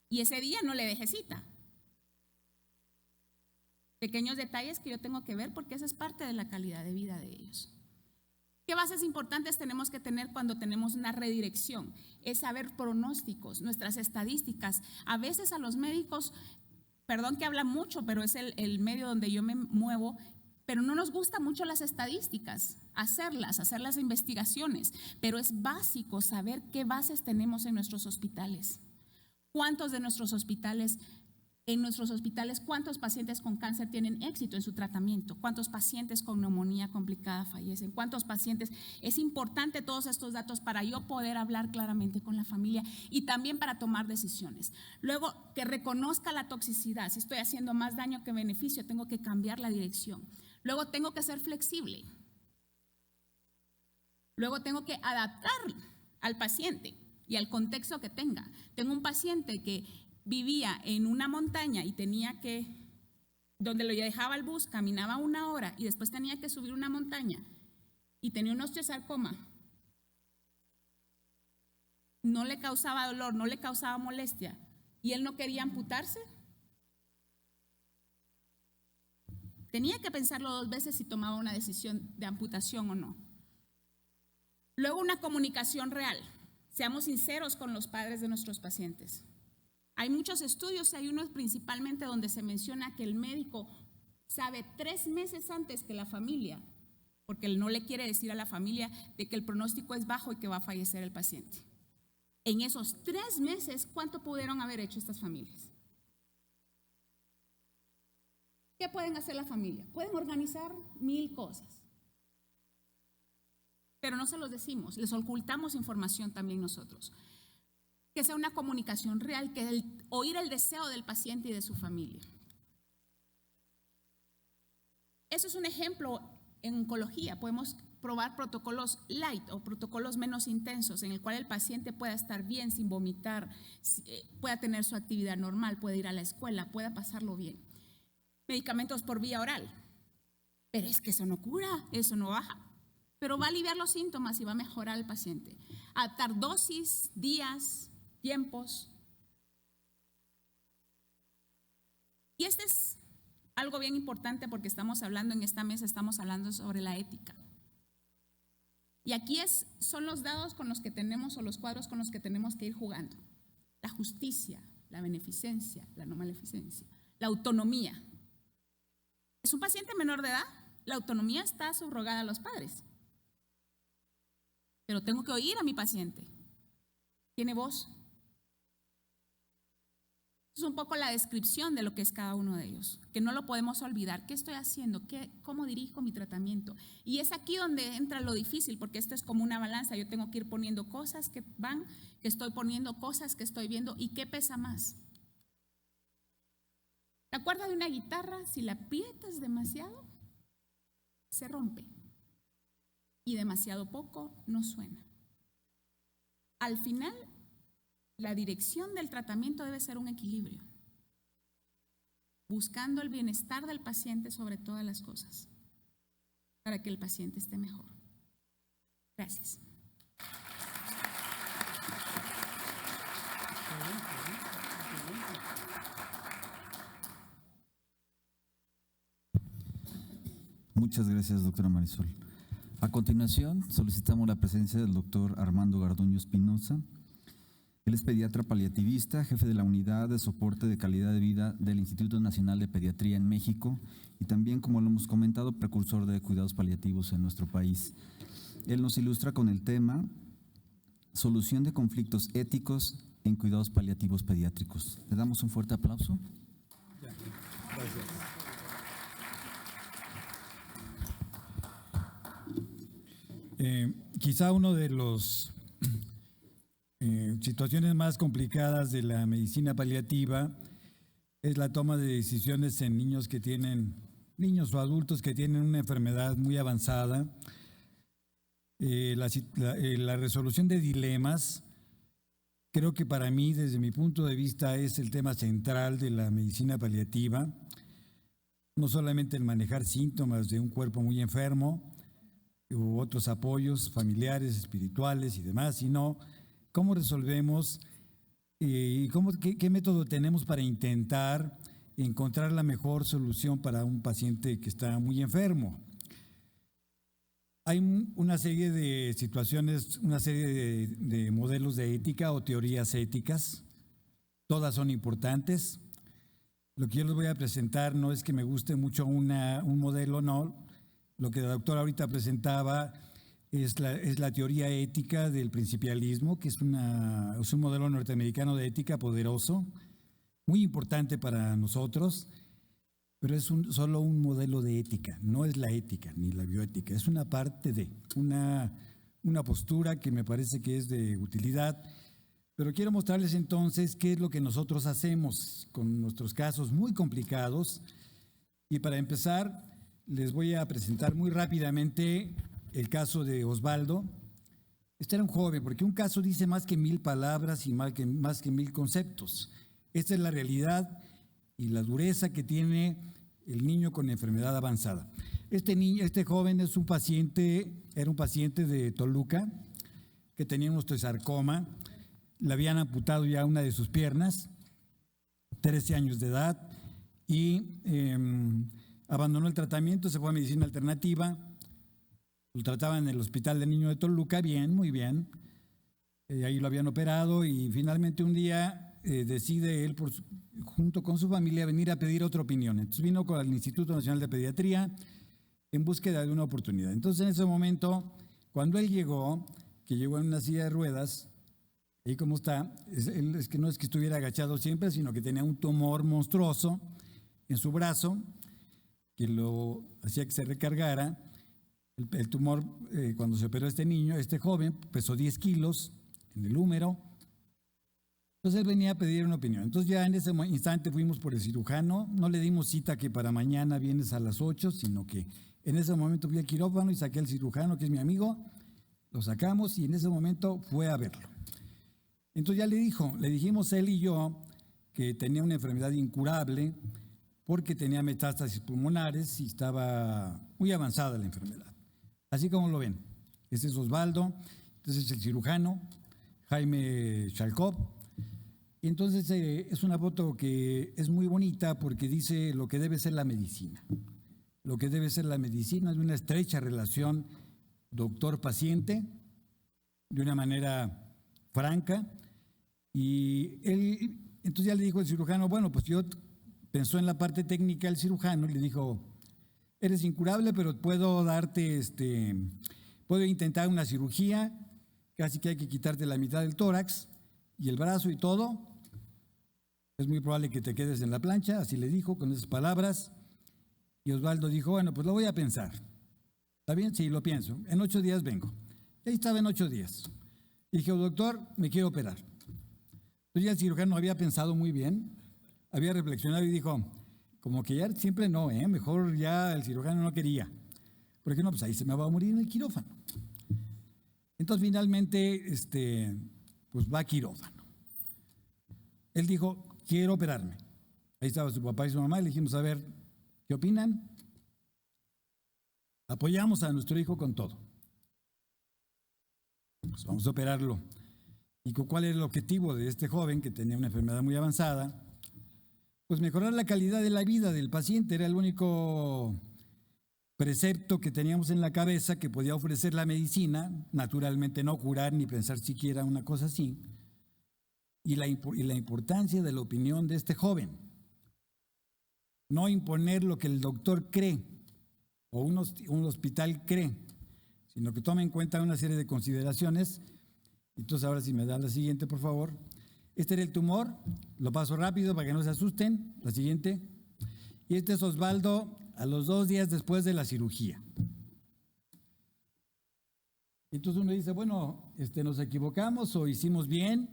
Y ese día no le deje cita. Pequeños detalles que yo tengo que ver porque esa es parte de la calidad de vida de ellos. ¿Qué bases importantes tenemos que tener cuando tenemos una redirección? Es saber pronósticos, nuestras estadísticas. A veces a los médicos, perdón que habla mucho, pero es el medio donde yo me muevo, pero no nos gustan mucho las estadísticas, hacer las investigaciones, pero es básico saber qué bases tenemos en nuestros hospitales. ¿Cuántos de nuestros hospitales, cuántos pacientes con cáncer tienen éxito en su tratamiento? ¿Cuántos pacientes con neumonía complicada fallecen? ¿Cuántos pacientes? Es importante todos estos datos para yo poder hablar claramente con la familia y también para tomar decisiones. Luego, que reconozca la toxicidad. Si estoy haciendo más daño que beneficio, tengo que cambiar la dirección. Luego, tengo que ser flexible. Luego, tengo que adaptar al paciente y al contexto que tenga. Tengo un paciente que vivía en una montaña y tenía que, donde lo dejaba el bus, caminaba 1 hora y después tenía que subir una montaña y tenía un osteosarcoma. No le causaba dolor, no le causaba molestia y él no quería amputarse. Tenía que pensarlo 2 veces si tomaba una decisión de amputación o no. Luego, una comunicación real. Seamos sinceros con los padres de nuestros pacientes. Hay muchos estudios, hay uno principalmente donde se menciona que el médico sabe 3 meses antes que la familia, porque él no le quiere decir a la familia de que el pronóstico es bajo y que va a fallecer el paciente. En esos 3 meses, ¿cuánto pudieron haber hecho estas familias? ¿Qué pueden hacer la familia? Pueden organizar 1000 cosas. Pero no se los decimos, les ocultamos información también nosotros. Que sea una comunicación real, que oír el deseo del paciente y de su familia. Eso es un ejemplo en oncología. Podemos probar protocolos light o protocolos menos intensos en el cual el paciente pueda estar bien sin vomitar, pueda tener su actividad normal, pueda ir a la escuela, pueda pasarlo bien. Medicamentos por vía oral. Pero es que eso no cura, eso no baja. Pero va a aliviar los síntomas y va a mejorar al paciente. Adaptar dosis, días, tiempos. Y este es algo bien importante porque estamos hablando en esta mesa, estamos hablando sobre la ética. Y aquí son los dados con los que tenemos o los cuadros con los que tenemos que ir jugando. La justicia, la beneficencia, la no maleficencia, la autonomía. ¿Es un paciente menor de edad? La autonomía está subrogada a los padres. Pero tengo que oír a mi paciente. Tiene voz. Es un poco la descripción de lo que es cada uno de ellos, que no lo podemos olvidar. ¿Qué estoy haciendo? ¿Cómo dirijo mi tratamiento? Y es aquí donde entra lo difícil, porque esto es como una balanza. Yo tengo que ir poniendo cosas que estoy poniendo cosas que estoy viendo y qué pesa más. La cuerda de una guitarra, si la aprietas demasiado, se rompe. Y demasiado poco no suena. Al final, la dirección del tratamiento debe ser un equilibrio, buscando el bienestar del paciente sobre todas las cosas, para que el paciente esté mejor. Gracias. Muchas gracias, doctora Marisol. A continuación, solicitamos la presencia del doctor Armando Garduño Espinosa. Él es pediatra paliativista, jefe de la Unidad de Soporte de Calidad de Vida del Instituto Nacional de Pediatría en México y también, como lo hemos comentado, precursor de cuidados paliativos en nuestro país. Él nos ilustra con el tema Solución de conflictos éticos en cuidados paliativos pediátricos. Le damos un fuerte aplauso. Gracias. Quizá uno de los situaciones más complicadas de la medicina paliativa es la toma de decisiones en niños o adultos que tienen una enfermedad muy avanzada. La resolución de dilemas, creo que para mí, desde mi punto de vista, es el tema central de la medicina paliativa. No solamente el manejar síntomas de un cuerpo muy enfermo u otros apoyos familiares, espirituales y demás, sino cómo resolvemos y qué método tenemos para intentar encontrar la mejor solución para un paciente que está muy enfermo. Hay una serie de situaciones, una serie de modelos de ética o teorías éticas. Todas son importantes. Lo que yo les voy a presentar no es que me guste mucho un modelo, no. Lo que la doctora ahorita presentaba es la teoría ética del principialismo, que es un modelo norteamericano de ética poderoso, muy importante para nosotros, pero es solo un modelo de ética, no es la ética ni la bioética, es una parte de una postura que me parece que es de utilidad. Pero quiero mostrarles entonces qué es lo que nosotros hacemos con nuestros casos muy complicados. Y para empezar, les voy a presentar muy rápidamente el caso de Osvaldo. Este era un joven, porque un caso dice más que 1000 palabras y más que 1000 conceptos. Esta es la realidad y la dureza que tiene el niño con enfermedad avanzada. Este joven era un paciente de Toluca que tenía un osteosarcoma. Le habían amputado ya una de sus piernas, 13 años de edad, y abandonó el tratamiento, se fue a medicina alternativa. Lo trataban en el Hospital del Niño de Toluca, bien, muy bien. Ahí lo habían operado y finalmente un día decide él, junto con su familia, venir a pedir otra opinión. Entonces vino con el Instituto Nacional de Pediatría en búsqueda de una oportunidad. Entonces en ese momento, cuando él llegó, que llegó en una silla de ruedas, y como está, es que no es que estuviera agachado siempre, sino que tenía un tumor monstruoso en su brazo que lo hacía que se recargara. El tumor, cuando se operó este joven, pesó 10 kilos en el húmero. Entonces él venía a pedir una opinión. Entonces ya en ese instante fuimos por el cirujano. No le dimos cita que para mañana vienes a las 8, sino que en ese momento fui al quirófano y saqué al cirujano, que es mi amigo. Lo sacamos y en ese momento fue a verlo. Entonces ya le dijimos él y yo que tenía una enfermedad incurable porque tenía metástasis pulmonares y estaba muy avanzada la enfermedad. Así como lo ven, este es Osvaldo, este es el cirujano, Jaime Chalkov. Y entonces es una foto que es muy bonita porque dice lo que debe ser la medicina. Lo que debe ser la medicina es una estrecha relación doctor-paciente, de una manera franca. Y él, entonces ya le dijo el cirujano, bueno, pues yo pensó en la parte técnica el cirujano y le dijo, eres incurable, pero puedo darte, puedo intentar una cirugía, casi que hay que quitarte la mitad del tórax y el brazo y todo. Es muy probable que te quedes en la plancha, así le dijo con esas palabras. Y Osvaldo dijo, bueno, pues lo voy a pensar. ¿Está bien? Sí, lo pienso. En 8 días vengo. Y ahí estaba en 8 días. Y dije, doctor, me quiero operar. Entonces ya el cirujano había pensado muy bien, había reflexionado y dijo, como que ya siempre no, mejor ya el cirujano no quería. Porque no, pues ahí se me va a morir en el quirófano. Entonces finalmente, pues va a quirófano. Él dijo, quiero operarme. Ahí estaba su papá y su mamá, y le dijimos, a ver, ¿qué opinan? Apoyamos a nuestro hijo con todo. Pues vamos a operarlo. ¿Y cuál era el objetivo de este joven que tenía una enfermedad muy avanzada? Pues mejorar la calidad de la vida del paciente. Era el único precepto que teníamos en la cabeza que podía ofrecer la medicina, naturalmente no curar ni pensar siquiera una cosa así. Y la importancia de la opinión de este joven. No imponer lo que el doctor cree o un hospital cree, sino que tome en cuenta una serie de consideraciones. Entonces ahora si me da la siguiente, por favor. Este era el tumor, lo paso rápido para que no se asusten. La siguiente. Y este es Osvaldo a los 2 días después de la cirugía. Entonces uno dice, bueno, nos equivocamos o hicimos bien.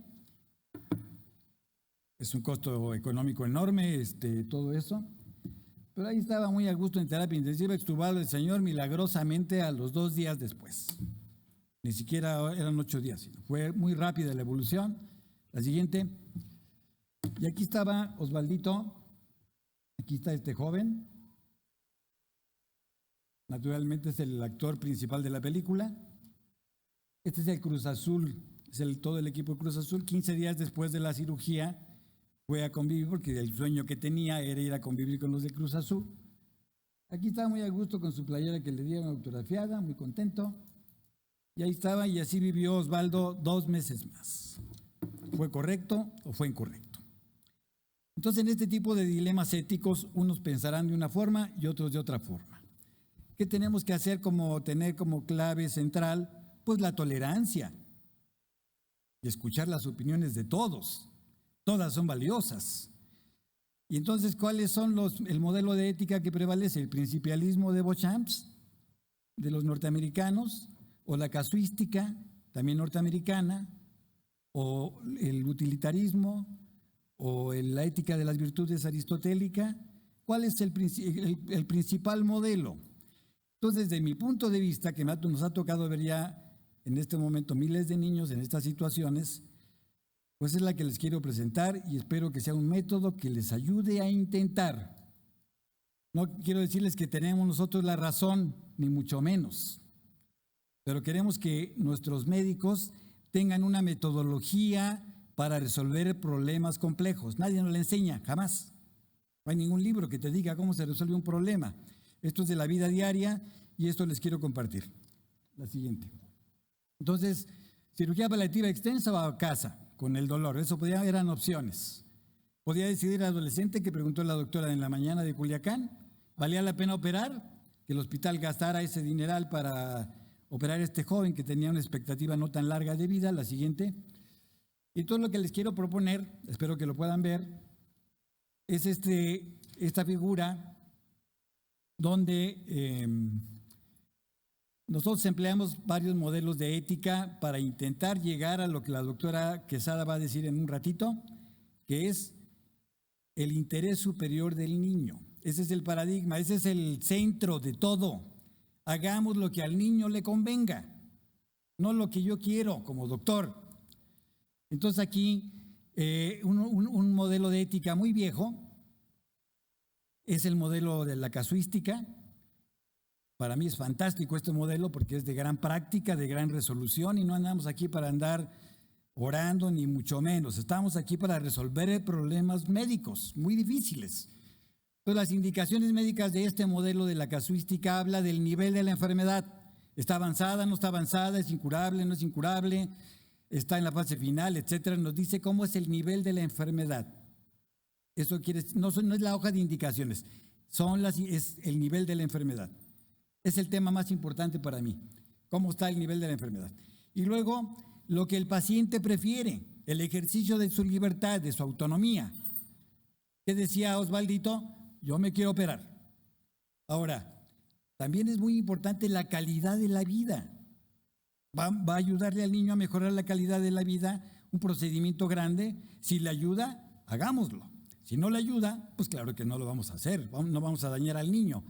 Es un costo económico enorme, todo eso. Pero ahí estaba muy a gusto en terapia intensiva, extubado el señor milagrosamente a los 2 días después. Ni siquiera eran 8 días, sino fue muy rápida la evolución. La siguiente. Y aquí estaba Osvaldito, aquí está este joven. Naturalmente es el actor principal de la película. Este es el Cruz Azul, todo el equipo de Cruz Azul. 15 días después de la cirugía fue a convivir porque el sueño que tenía era ir a convivir con los de Cruz Azul. Aquí estaba muy a gusto con su playera que le dieron autografiada, muy contento. Y ahí estaba, y así vivió Osvaldo 2 meses más. ¿Fue correcto o fue incorrecto? Entonces, en este tipo de dilemas éticos, unos pensarán de una forma y otros de otra forma. ¿Qué tenemos que hacer tener como clave central? Pues la tolerancia y escuchar las opiniones de todos. Todas son valiosas. Y entonces, ¿cuáles son el modelo de ética que prevalece? ¿El principialismo de Beauchamp, de los norteamericanos, o la casuística, también norteamericana, o el utilitarismo, o la ética de las virtudes aristotélica? ¿Cuál es el principal modelo? Entonces, desde mi punto de vista, que nos ha tocado ver ya en este momento miles de niños en estas situaciones, pues es la que les quiero presentar y espero que sea un método que les ayude a intentar. No quiero decirles que tenemos nosotros la razón, ni mucho menos, pero queremos que nuestros médicos tengan una metodología para resolver problemas complejos. Nadie nos la enseña, jamás. No hay ningún libro que te diga cómo se resuelve un problema. Esto es de la vida diaria y esto les quiero compartir. La siguiente. Entonces, cirugía paliativa extensa o a casa con el dolor. Eso eran opciones. Podía decidir el adolescente que preguntó la doctora en la mañana de Culiacán. ¿Valía la pena operar? Que el hospital gastara ese dineral para operar a este joven que tenía una expectativa no tan larga de vida. La siguiente. Y todo lo que les quiero proponer, espero que lo puedan ver, es esta figura donde nosotros empleamos varios modelos de ética para intentar llegar a lo que la doctora Quesada va a decir en un ratito, que es el interés superior del niño. Ese es el paradigma, ese es el centro de todo. Hagamos lo que al niño le convenga, no lo que yo quiero como doctor. Entonces aquí un modelo de ética muy viejo es el modelo de la casuística. Para mí es fantástico este modelo porque es de gran práctica, de gran resolución y no andamos aquí para andar orando ni mucho menos. Estamos aquí para resolver problemas médicos muy difíciles. Entonces, las indicaciones médicas de este modelo de la casuística habla del nivel de la enfermedad. ¿Está avanzada, no está avanzada? ¿Es incurable, no es incurable? ¿Está en la fase final, etcétera? Nos dice cómo es el nivel de la enfermedad. Eso no es la hoja de indicaciones, es el nivel de la enfermedad. Es el tema más importante para mí, cómo está el nivel de la enfermedad. Y luego, lo que el paciente prefiere, el ejercicio de su libertad, de su autonomía. ¿Qué decía Osvaldito? Yo me quiero operar. Ahora, también es muy importante la calidad de la vida. Va a ayudarle al niño a mejorar la calidad de la vida, un procedimiento grande. Si le ayuda, hagámoslo. Si no le ayuda, pues claro que no lo vamos a hacer, no vamos a dañar al niño.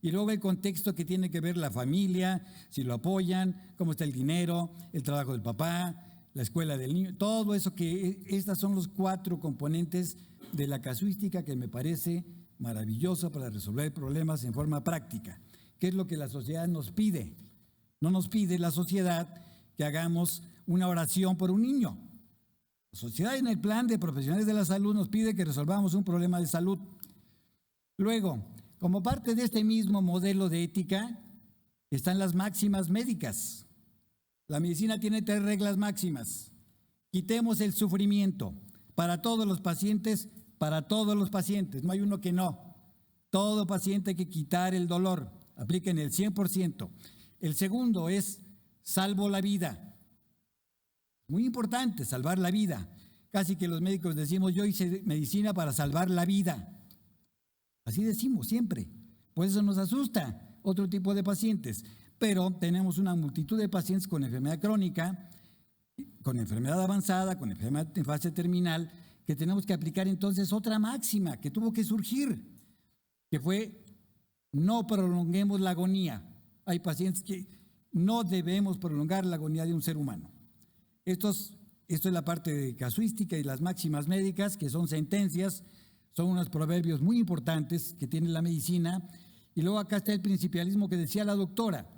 Y luego el contexto que tiene que ver la familia, si lo apoyan, cómo está el dinero, el trabajo del papá, la escuela del niño, todo eso estas son los 4 componentes de la casuística que me parece maravilloso para resolver problemas en forma práctica. ¿Qué es lo que la sociedad nos pide? No nos pide la sociedad que hagamos una oración por un niño. La sociedad en el plan de profesionales de la salud nos pide que resolvamos un problema de salud. Luego, como parte de este mismo modelo de ética, están las máximas médicas. La medicina tiene 3 reglas máximas. Quitemos el sufrimiento para todos los pacientes, no hay uno que no. Todo paciente hay que quitar el dolor, apliquen el 100%. El segundo es salvo la vida. Muy importante, salvar la vida. Casi que los médicos decimos, yo hice medicina para salvar la vida. Así decimos siempre. Por eso nos asusta otro tipo de pacientes. pero tenemos una multitud de pacientes con enfermedad crónica, con enfermedad avanzada, con enfermedad en fase terminal, que tenemos que aplicar entonces otra máxima que tuvo que surgir, que fue: no prolonguemos la agonía. Hay pacientes que no debemos prolongar la agonía de un ser humano. Esto es la parte de casuística y las máximas médicas, que son sentencias, son unos proverbios muy importantes que tiene la medicina. Y luego acá está el principialismo que decía la doctora.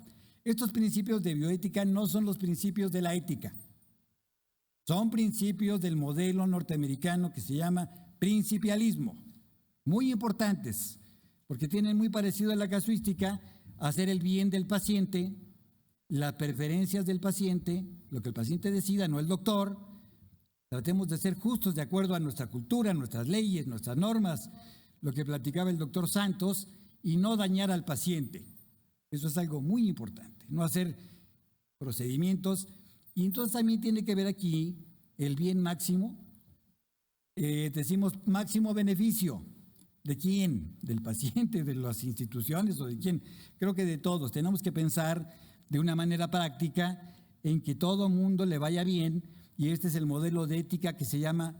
Estos principios de bioética no son los principios de la ética. Son principios del modelo norteamericano que se llama principialismo. Muy importantes, porque tienen muy parecido a la casuística: hacer el bien del paciente, las preferencias del paciente, lo que el paciente decida, no el doctor. Tratemos de ser justos de acuerdo a nuestra cultura, nuestras leyes, nuestras normas, lo que platicaba el doctor Santos, y no dañar al paciente. Eso es algo muy importante, no hacer procedimientos. Y entonces también tiene que ver aquí el bien máximo. Decimos máximo beneficio. ¿De quién? ¿Del paciente, de las instituciones o de quién? Creo que de todos. Tenemos que pensar de una manera práctica en que todo mundo le vaya bien, y este es el modelo de ética que se llama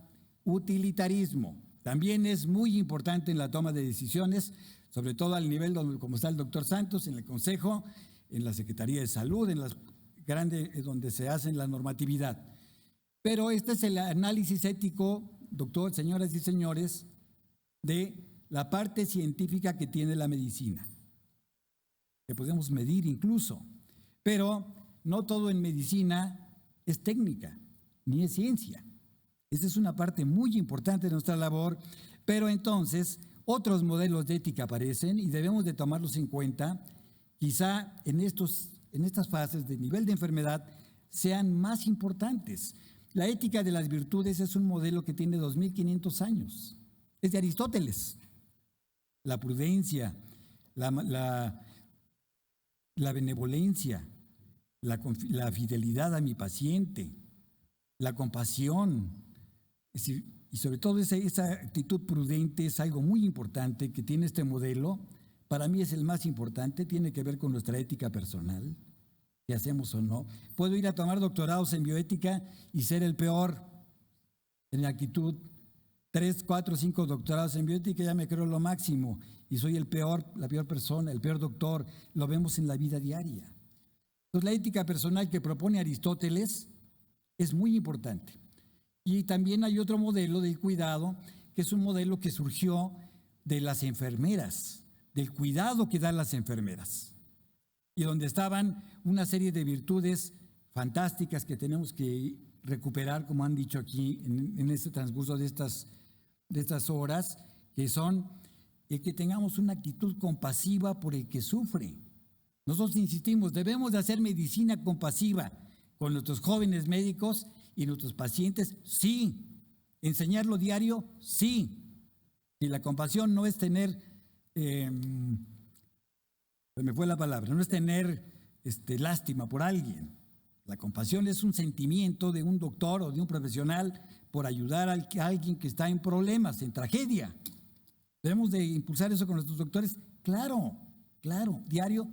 utilitarismo. También es muy importante en la toma de decisiones, sobre todo al nivel donde, como está el doctor Santos, en el Consejo, en la Secretaría de Salud, en las grandes donde se hace la normatividad. Pero este es el análisis ético, doctor, señoras y señores, de la parte científica que tiene la medicina, que podemos medir incluso. Pero no todo en medicina es técnica, ni es ciencia. Esta es una parte muy importante de nuestra labor, pero entonces otros modelos de ética aparecen y debemos de tomarlos en cuenta. Quizá en estas fases de nivel de enfermedad sean más importantes. La ética de las virtudes es un modelo que tiene 2500 años. Es de Aristóteles. La prudencia, la benevolencia, la fidelidad a mi paciente, la compasión, es decir, y sobre todo esa actitud prudente es algo muy importante que tiene este modelo. Para mí es el más importante, tiene que ver con nuestra ética personal, si hacemos o no. Puedo ir a tomar doctorados en bioética y ser el peor en la actitud. 3, 4, 5 doctorados en bioética, ya me creo lo máximo y soy el peor, la peor persona, el peor doctor. Lo vemos en la vida diaria. Entonces, la ética personal que propone Aristóteles es muy importante. Y también hay otro modelo del cuidado, que es un modelo que surgió de las enfermeras, del cuidado que dan las enfermeras, y donde estaban una serie de virtudes fantásticas que tenemos que recuperar, como han dicho aquí en este transcurso de estas horas, que son el que tengamos una actitud compasiva por el que sufre. Nosotros insistimos, debemos de hacer medicina compasiva con nuestros jóvenes médicos y nuestros pacientes, sí. Enseñarlo diario, sí. Y la compasión no es tener, se me fue la palabra, no es tener lástima por alguien. La compasión es un sentimiento de un doctor o de un profesional por ayudar a alguien que está en problemas, en tragedia. Debemos de impulsar eso con nuestros doctores, claro, diario.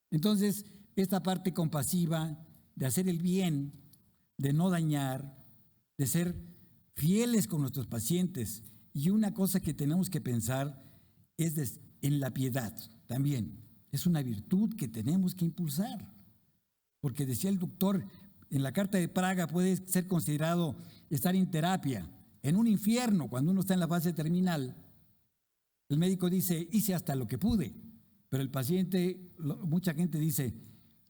Entonces, esta parte compasiva de hacer el bien, de no dañar, de ser fieles con nuestros pacientes. Y una cosa que tenemos que pensar es en la piedad también. Es una virtud que tenemos que impulsar. Porque decía el doctor, en la Carta de Praga puede ser considerado estar en terapia, en un infierno, cuando uno está en la fase terminal. El médico dice, hice hasta lo que pude, pero el paciente, mucha gente dice,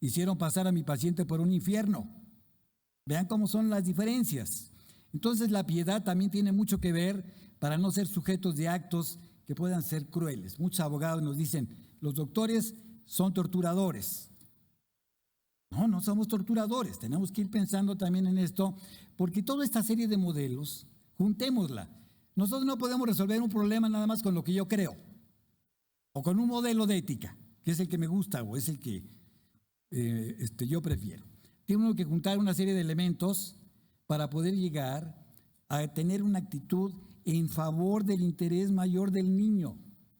hicieron pasar a mi paciente por un infierno. Vean cómo son las diferencias. Entonces la piedad también tiene mucho que ver para no ser sujetos de actos que puedan ser crueles. Muchos abogados nos dicen, los doctores son torturadores. No somos torturadores, tenemos que ir pensando también en esto, porque toda esta serie de modelos, juntémosla. Nosotros no podemos resolver un problema nada más con lo que yo creo, o con un modelo de ética, que es el que me gusta o es el que yo prefiero. Tenemos que juntar una serie de elementos para poder llegar a tener una actitud en favor del interés mayor del niño.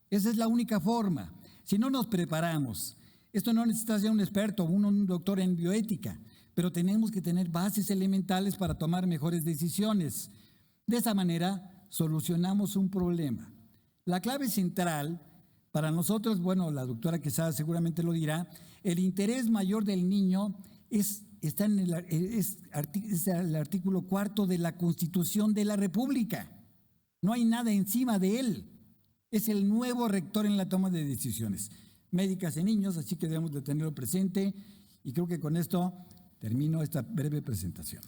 Esa es la única forma. Si no nos preparamos Esto no necesita ser un experto, un doctor en bioética, pero tenemos que tener bases elementales para tomar mejores decisiones. De esa manera solucionamos un problema. La clave central para nosotros, bueno, la doctora Quesada seguramente lo dirá, el interés mayor del niño está en el artículo 4 de la Constitución de la República. No hay nada encima de él. Es el nuevo rector en la toma de decisiones médicas en niños, así que debemos de tenerlo presente, y creo que con esto termino esta breve presentación.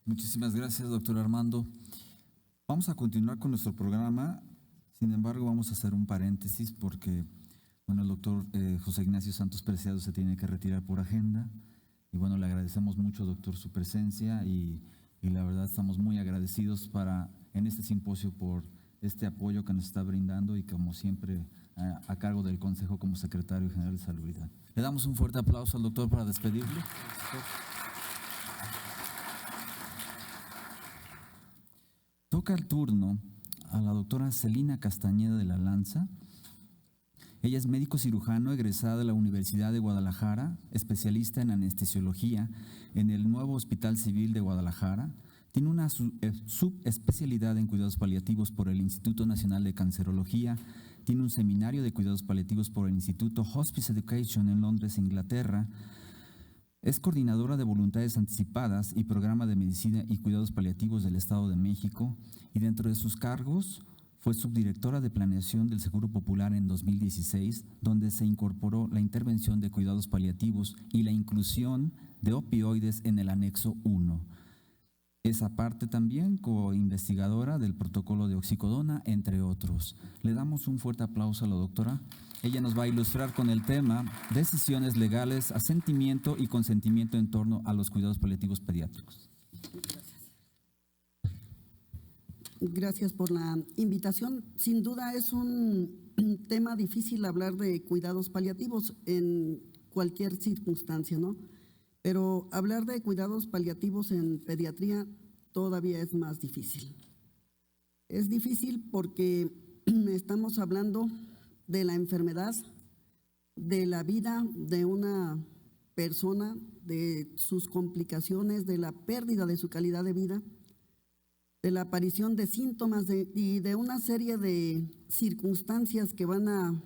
Muchísimas gracias, doctor Armando. Vamos a continuar con nuestro programa. Sin embargo, vamos a hacer un paréntesis porque, bueno, el doctor José Ignacio Santos Preciado se tiene que retirar por agenda. Y bueno, le agradecemos mucho, doctor, su presencia y la verdad estamos muy agradecidos en este simposio por este apoyo que nos está brindando y como siempre a cargo del Consejo como Secretario General de Salubridad. Le damos un fuerte aplauso al doctor para despedirlo. Toca el turno a la doctora Celina Castañeda de la Lanza. Ella es médico cirujano egresada de la Universidad de Guadalajara, especialista en anestesiología en el nuevo Hospital Civil de Guadalajara. Tiene una subespecialidad en cuidados paliativos por el Instituto Nacional de Cancerología. Tiene un seminario de cuidados paliativos por el Instituto Hospice Education en Londres, Inglaterra. Es coordinadora de voluntades anticipadas y programa de medicina y cuidados paliativos del Estado de México, y dentro de sus cargos fue subdirectora de planeación del Seguro Popular en 2016, donde se incorporó la intervención de cuidados paliativos y la inclusión de opioides en el anexo 1. Es aparte también co-investigadora del protocolo de oxicodona, entre otros. Le damos un fuerte aplauso a la doctora. Ella nos va a ilustrar con el tema decisiones legales, asentimiento y consentimiento en torno a los cuidados paliativos pediátricos. Gracias por la invitación. Sin duda es un tema difícil hablar de cuidados paliativos en cualquier circunstancia, ¿no? Pero hablar de cuidados paliativos en pediatría todavía es más difícil. Es difícil porque estamos hablando de la enfermedad, de la vida de una persona, de sus complicaciones, de la pérdida de su calidad de vida, de la aparición de síntomas y de una serie de circunstancias que van a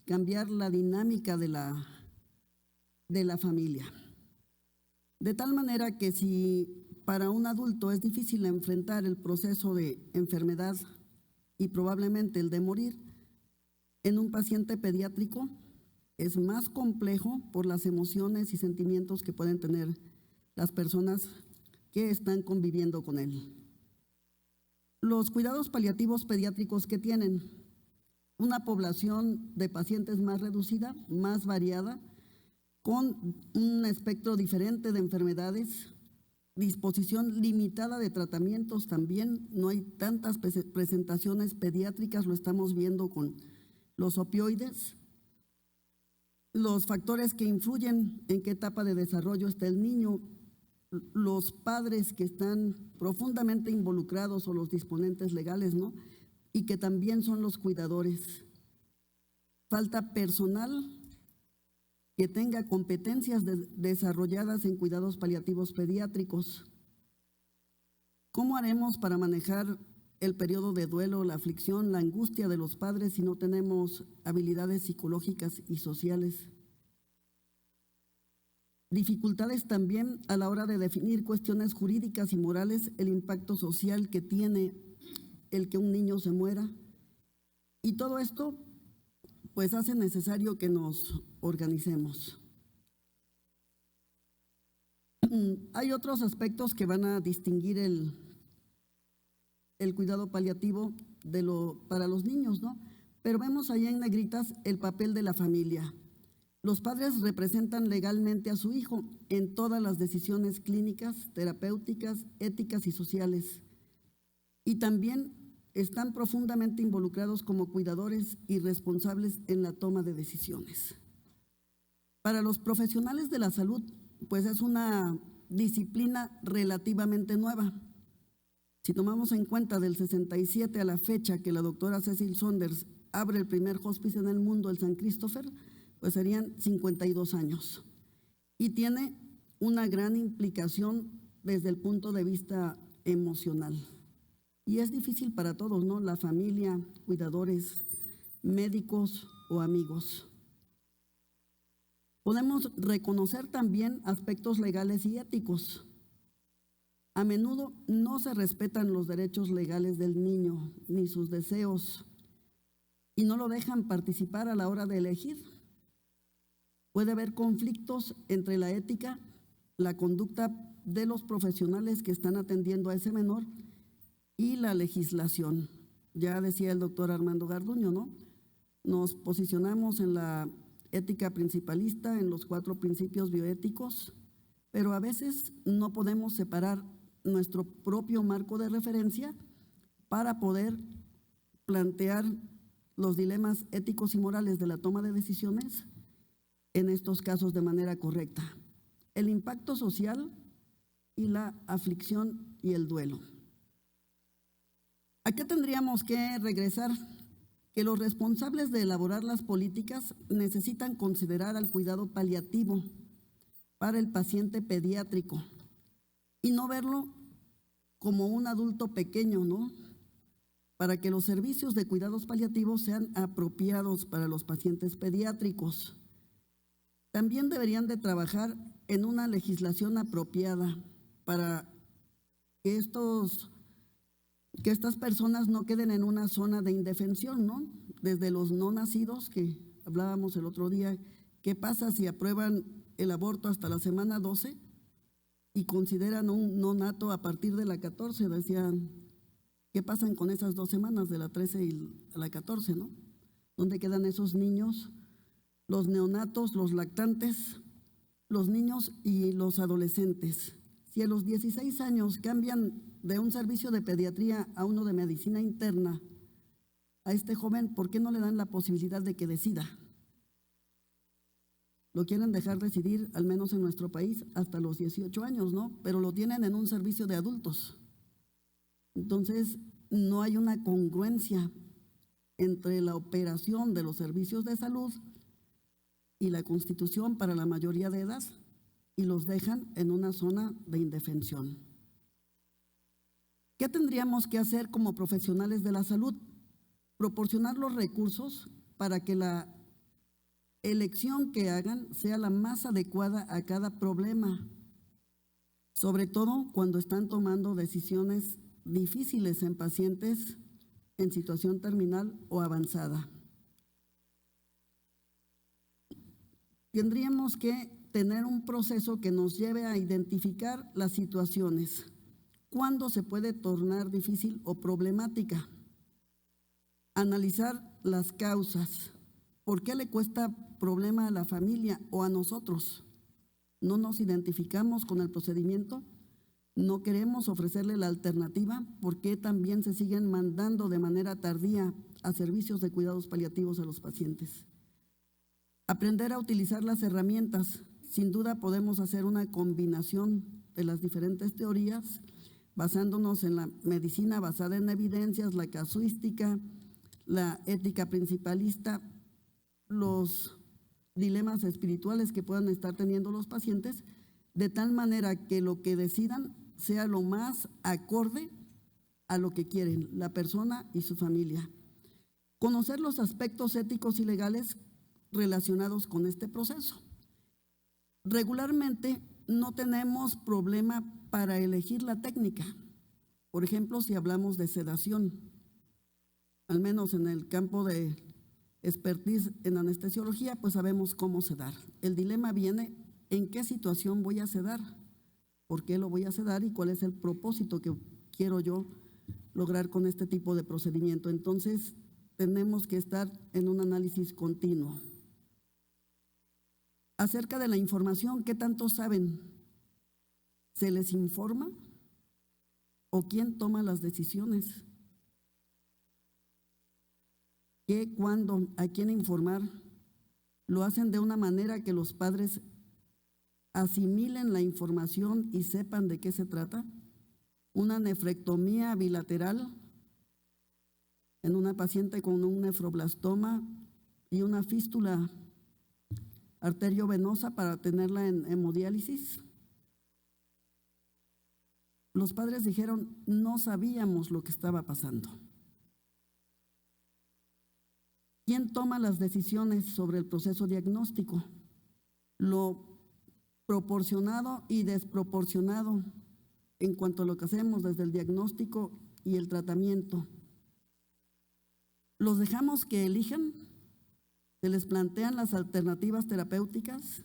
cambiar la dinámica de la familia. De tal manera que si para un adulto es difícil enfrentar el proceso de enfermedad y probablemente el de morir, en un paciente pediátrico es más complejo por las emociones y sentimientos que pueden tener las personas que están conviviendo con él. Los cuidados paliativos pediátricos que tienen una población de pacientes más reducida, más variada, con un espectro diferente de enfermedades, disposición limitada de tratamientos también, no hay tantas presentaciones pediátricas, lo estamos viendo con los opioides, los factores que influyen en qué etapa de desarrollo está el niño, los padres que están profundamente involucrados o los disponentes legales, ¿no? Y que también son los cuidadores. Falta personal que tenga competencias desarrolladas en cuidados paliativos pediátricos. ¿Cómo haremos para manejar el periodo de duelo, la aflicción, la angustia de los padres si no tenemos habilidades psicológicas y sociales? Dificultades también a la hora de definir cuestiones jurídicas y morales, el impacto social que tiene el que un niño se muera. Y todo esto pues hace necesario que nos organicemos. Hay otros aspectos que van a distinguir el cuidado paliativo para los niños, ¿no? Pero vemos allá en negritas el papel de la familia. Los padres representan legalmente a su hijo en todas las decisiones clínicas, terapéuticas, éticas y sociales. Y también están profundamente involucrados como cuidadores y responsables en la toma de decisiones. Para los profesionales de la salud, pues es una disciplina relativamente nueva. Si tomamos en cuenta del 67 a la fecha que la doctora Cecil Saunders abre el primer hospice en el mundo, el San Christopher, pues serían 52 años. Y tiene una gran implicación desde el punto de vista emocional. Y es difícil para todos, ¿no? La familia, cuidadores, médicos o amigos. Podemos reconocer también aspectos legales y éticos. A menudo no se respetan los derechos legales del niño ni sus deseos y no lo dejan participar a la hora de elegir. Puede haber conflictos entre la ética, la conducta de los profesionales que están atendiendo a ese menor y la legislación. Ya decía el doctor Armando Garduño, ¿no? Nos posicionamos en la ética principalista, en los 4 principios bioéticos, pero a veces no podemos separar nuestro propio marco de referencia para poder plantear los dilemas éticos y morales de la toma de decisiones en estos casos de manera correcta. El impacto social y la aflicción y el duelo. ¿A qué tendríamos que regresar? Que los responsables de elaborar las políticas necesitan considerar al cuidado paliativo para el paciente pediátrico y no verlo como un adulto pequeño, ¿no? Para que los servicios de cuidados paliativos sean apropiados para los pacientes pediátricos. También deberían de trabajar en una legislación apropiada para que estas personas no queden en una zona de indefensión, ¿no? Desde los no nacidos, que hablábamos el otro día, ¿qué pasa si aprueban el aborto hasta la semana 12 y consideran un no nato a partir de la 14? Decían, ¿qué pasan con esas 2 semanas, de la 13 y a la 14, ¿no? ¿Dónde quedan esos niños, los neonatos, los lactantes, los niños y los adolescentes? Si a los 16 años cambian de un servicio de pediatría a uno de medicina interna, a este joven, ¿por qué no le dan la posibilidad de que decida? Lo quieren dejar decidir, al menos en nuestro país, hasta los 18 años, ¿no? Pero lo tienen en un servicio de adultos. Entonces, no hay una congruencia entre la operación de los servicios de salud y la Constitución para la mayoría de edad, y los dejan en una zona de indefensión. ¿Qué tendríamos que hacer como profesionales de la salud? Proporcionar los recursos para que la elección que hagan sea la más adecuada a cada problema, sobre todo cuando están tomando decisiones difíciles en pacientes en situación terminal o avanzada. Tendríamos que tener un proceso que nos lleve a identificar las situaciones, cuándo se puede tornar difícil o problemática, analizar las causas, por qué le cuesta problema a la familia o a nosotros. No nos identificamos con el procedimiento, no queremos ofrecerle la alternativa, por qué también se siguen mandando de manera tardía a servicios de cuidados paliativos a los pacientes. Aprender a utilizar las herramientas. Sin duda podemos hacer una combinación de las diferentes teorías, basándonos en la medicina basada en evidencias, la casuística, la ética principalista, los dilemas espirituales que puedan estar teniendo los pacientes, de tal manera que lo que decidan sea lo más acorde a lo que quieren la persona y su familia. Conocer los aspectos éticos y legales relacionados con este proceso. Regularmente no tenemos problema para elegir la técnica. Por ejemplo, si hablamos de sedación, al menos en el campo de expertise en anestesiología, pues sabemos cómo sedar. El dilema viene en qué situación voy a sedar, por qué lo voy a sedar y cuál es el propósito que quiero yo lograr con este tipo de procedimiento. Entonces, tenemos que estar en un análisis continuo. Acerca de la información, ¿qué tanto saben? ¿Se les informa? ¿O quién toma las decisiones? ¿Qué, cuándo, a quién informar? ¿Lo hacen de una manera que los padres asimilen la información y sepan de qué se trata? una nefrectomía bilateral en una paciente con un nefroblastoma y una fístula arteriovenosa para tenerla en hemodiálisis. Los padres dijeron, no sabíamos lo que estaba pasando. ¿Quién toma las decisiones sobre el proceso diagnóstico? Lo proporcionado y desproporcionado en cuanto a lo que hacemos desde el diagnóstico y el tratamiento. ¿Los dejamos que elijan? ¿Se les plantean las alternativas terapéuticas?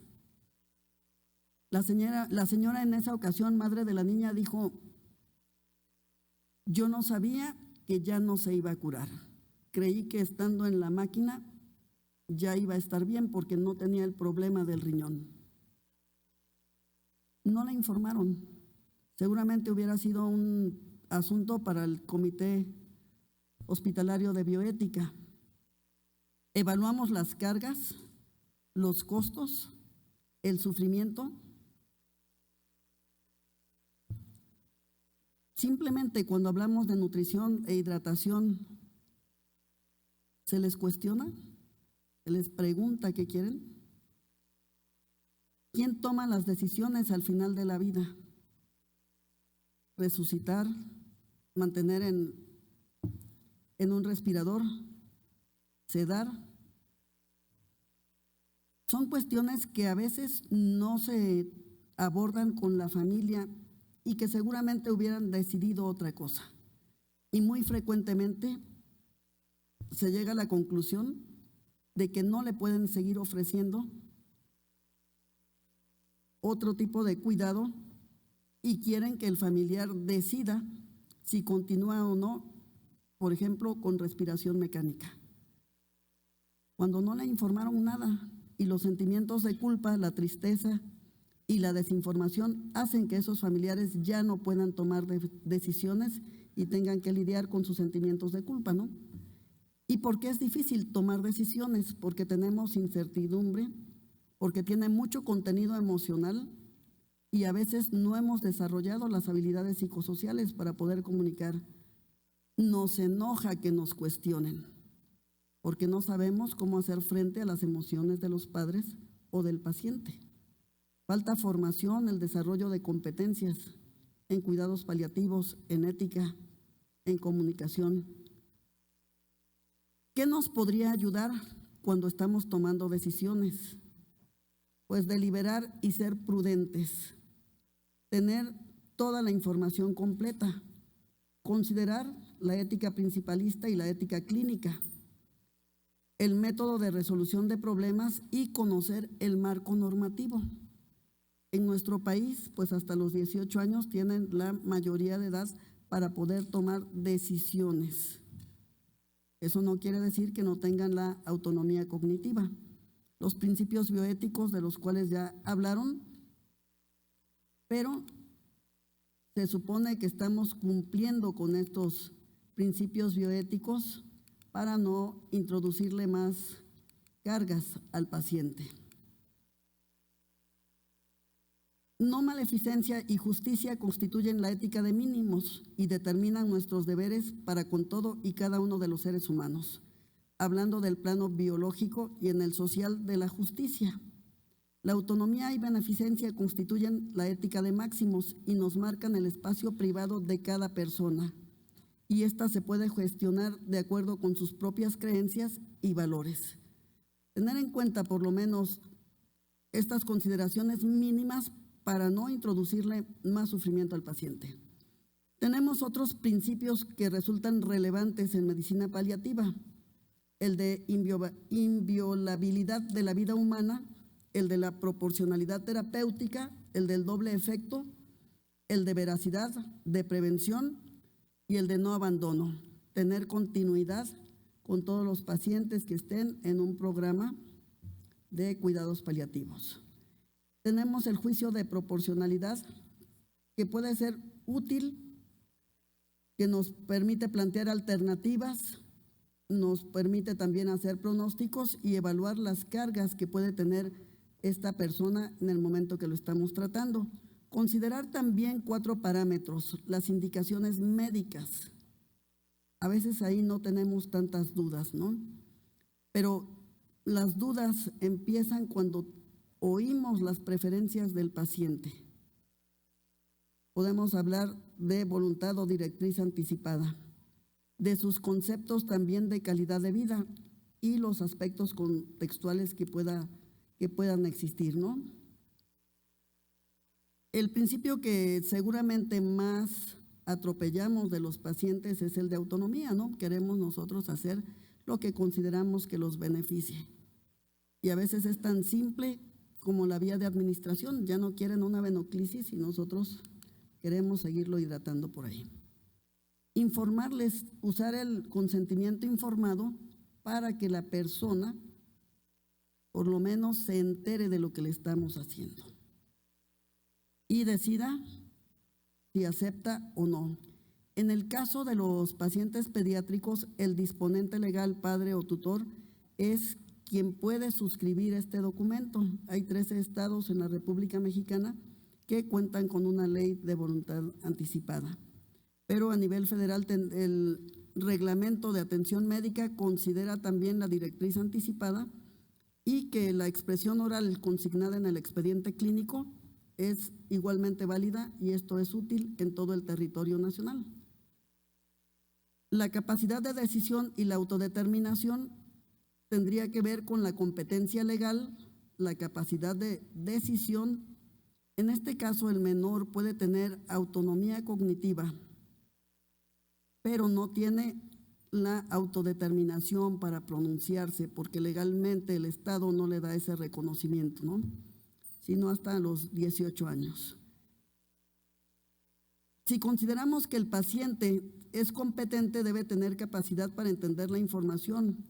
La señora en esa ocasión, madre de la niña, dijo, yo no sabía que ya no se iba a curar. Creí que estando en la máquina ya iba a estar bien porque no tenía el problema del riñón. No la informaron. Seguramente hubiera sido un asunto para el Comité Hospitalario de Bioética. Evaluamos las cargas, los costos, el sufrimiento. Simplemente cuando hablamos de nutrición e hidratación, ¿se les cuestiona? ¿Se les pregunta qué quieren? ¿Quién toma las decisiones al final de la vida? ¿Resucitar? ¿Mantener en un respirador? ¿Sedar? Son cuestiones que a veces no se abordan con la familia y que seguramente hubieran decidido otra cosa. Y muy frecuentemente se llega a la conclusión de que no le pueden seguir ofreciendo otro tipo de cuidado y quieren que el familiar decida si continúa o no, por ejemplo, con respiración mecánica. Cuando no le informaron nada y los sentimientos de culpa, la tristeza y la desinformación hacen que esos familiares ya no puedan tomar decisiones y tengan que lidiar con sus sentimientos de culpa, ¿no? ¿Y por qué es difícil tomar decisiones? Porque tenemos incertidumbre, porque tiene mucho contenido emocional y a veces no hemos desarrollado las habilidades psicosociales para poder comunicar. Nos enoja que nos cuestionen, porque no sabemos cómo hacer frente a las emociones de los padres o del paciente. Falta formación, el desarrollo de competencias en cuidados paliativos, en ética, en comunicación. ¿Qué nos podría ayudar cuando estamos tomando decisiones? Pues deliberar y ser prudentes, tener toda la información completa, considerar la ética principalista y la ética clínica, el método de resolución de problemas y conocer el marco normativo. En nuestro país, pues hasta los 18 años tienen la mayoría de edad para poder tomar decisiones. Eso no quiere decir que no tengan la autonomía cognitiva. Los principios bioéticos de los cuales ya hablaron, pero se supone que estamos cumpliendo con estos principios bioéticos para no introducirle más cargas al paciente. No maleficencia y justicia constituyen la ética de mínimos y determinan nuestros deberes para con todo y cada uno de los seres humanos, hablando del plano biológico y en el social de la justicia. La autonomía y beneficencia constituyen la ética de máximos y nos marcan el espacio privado de cada persona, y ésta se puede gestionar de acuerdo con sus propias creencias y valores. Tener en cuenta por lo menos estas consideraciones mínimas para no introducirle más sufrimiento al paciente. Tenemos otros principios que resultan relevantes en medicina paliativa: el de inviolabilidad de la vida humana, el de la proporcionalidad terapéutica, el del doble efecto, el de veracidad, de prevención y el de no abandono. Tener continuidad con todos los pacientes que estén en un programa de cuidados paliativos. Tenemos el juicio de proporcionalidad, que puede ser útil, que nos permite plantear alternativas, nos permite también hacer pronósticos y evaluar las cargas que puede tener esta persona en el momento que lo estamos tratando. Considerar también 4 parámetros, las indicaciones médicas. A veces ahí no tenemos tantas dudas, ¿no? Pero las dudas empiezan cuando oímos las preferencias del paciente. Podemos hablar de voluntad o directriz anticipada, de sus conceptos también de calidad de vida y los aspectos contextuales que puedan existir, ¿no? El principio que seguramente más atropellamos de los pacientes es el de autonomía, ¿no? Queremos nosotros hacer lo que consideramos que los beneficie. Y a veces es tan simple como la vía de administración. Ya no quieren una venoclisis y nosotros queremos seguirlo hidratando por ahí. Informarles, usar el consentimiento informado para que la persona por lo menos se entere de lo que le estamos haciendo y decida si acepta o no. En el caso de los pacientes pediátricos, el disponente legal, padre o tutor, es quien puede suscribir este documento. Hay 13 estados en la República Mexicana que cuentan con una ley de voluntad anticipada. Pero a nivel federal, el reglamento de atención médica considera también la directriz anticipada y que la expresión oral consignada en el expediente clínico es igualmente válida y esto es útil en todo el territorio nacional. La capacidad de decisión y la autodeterminación tendría que ver con la competencia legal, la capacidad de decisión. En este caso, el menor puede tener autonomía cognitiva, pero no tiene la autodeterminación para pronunciarse, porque legalmente el Estado no le da ese reconocimiento, ¿no? Sino hasta los 18 años. Si consideramos que el paciente es competente, debe tener capacidad para entender la información,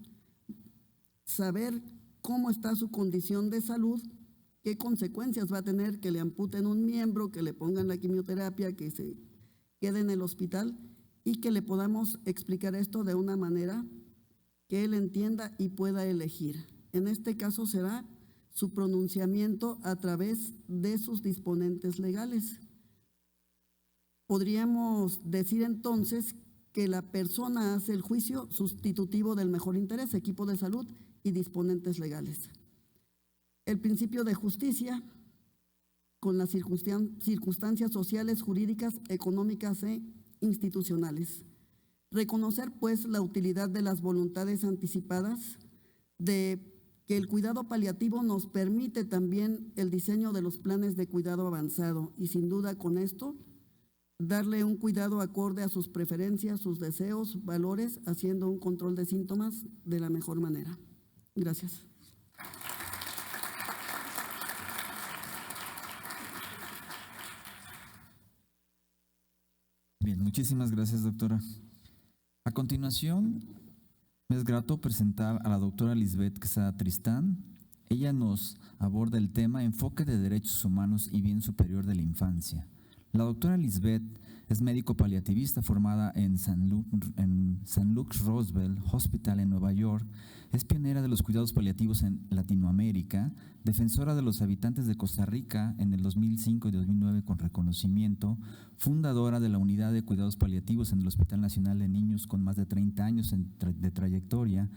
saber cómo está su condición de salud, qué consecuencias va a tener que le amputen un miembro, que le pongan la quimioterapia, que se quede en el hospital y que le podamos explicar esto de una manera que él entienda y pueda elegir. En este caso será su pronunciamiento a través de sus disponentes legales. Podríamos decir entonces que la persona hace el juicio sustitutivo del mejor interés, equipo de salud y disponentes legales. El principio de justicia con las circunstancias sociales, jurídicas, económicas e institucionales. Reconocer pues la utilidad de las voluntades anticipadas, de que el cuidado paliativo nos permite también el diseño de los planes de cuidado avanzado y sin duda con esto darle un cuidado acorde a sus preferencias, sus deseos, valores, haciendo un control de síntomas de la mejor manera. Gracias. Bien, muchísimas gracias, doctora. A continuación, me es grato presentar a la doctora Lisbeth Quesada Tristán. Ella nos aborda el tema Enfoque de Derechos Humanos y Bien Superior de la Infancia. La doctora Lisbeth es médico paliativista formada en St. Luke's Roosevelt Hospital en Nueva York. Es pionera de los cuidados paliativos en Latinoamérica, defensora de los habitantes de Costa Rica en el 2005 y 2009 con reconocimiento, fundadora de la Unidad de Cuidados Paliativos en el Hospital Nacional de Niños con más de 30 años de trayectoria.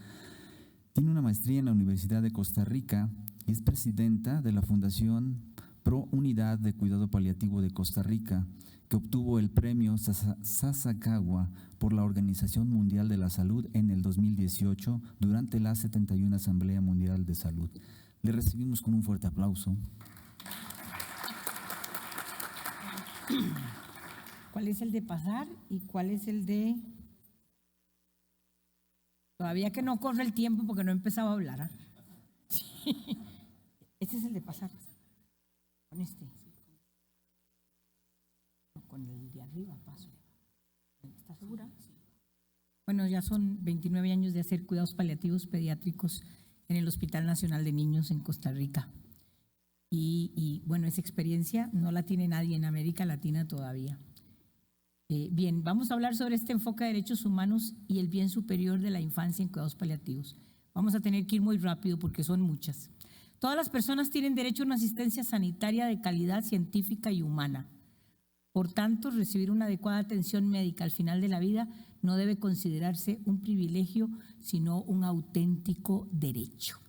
Tiene una maestría en la Universidad de Costa Rica y es presidenta de la Fundación Pro Unidad de Cuidado Paliativo de Costa Rica, que obtuvo el premio Sasakawa por la Organización Mundial de la Salud en el 2018 durante la 71 Asamblea Mundial de Salud. Le recibimos con un fuerte aplauso. ¿Cuál es el de pasar y cuál es el de...? Todavía que no corre el tiempo porque no he empezado a hablar. ¿Ah? Sí. Este es el de pasar. Con este. Con el de arriba paso. ¿Estás segura? Bueno, ya son 29 años de hacer cuidados paliativos pediátricos en el Hospital Nacional de Niños en Costa Rica. Y bueno, esa experiencia no la tiene nadie en América Latina todavía. Bien, vamos a hablar sobre este enfoque de derechos humanos y el bien superior de la infancia en cuidados paliativos. Vamos a tener que ir muy rápido porque son muchas. Todas las personas tienen derecho a una asistencia sanitaria de calidad científica y humana. Por tanto, recibir una adecuada atención médica al final de la vida no debe considerarse un privilegio, sino un auténtico derecho.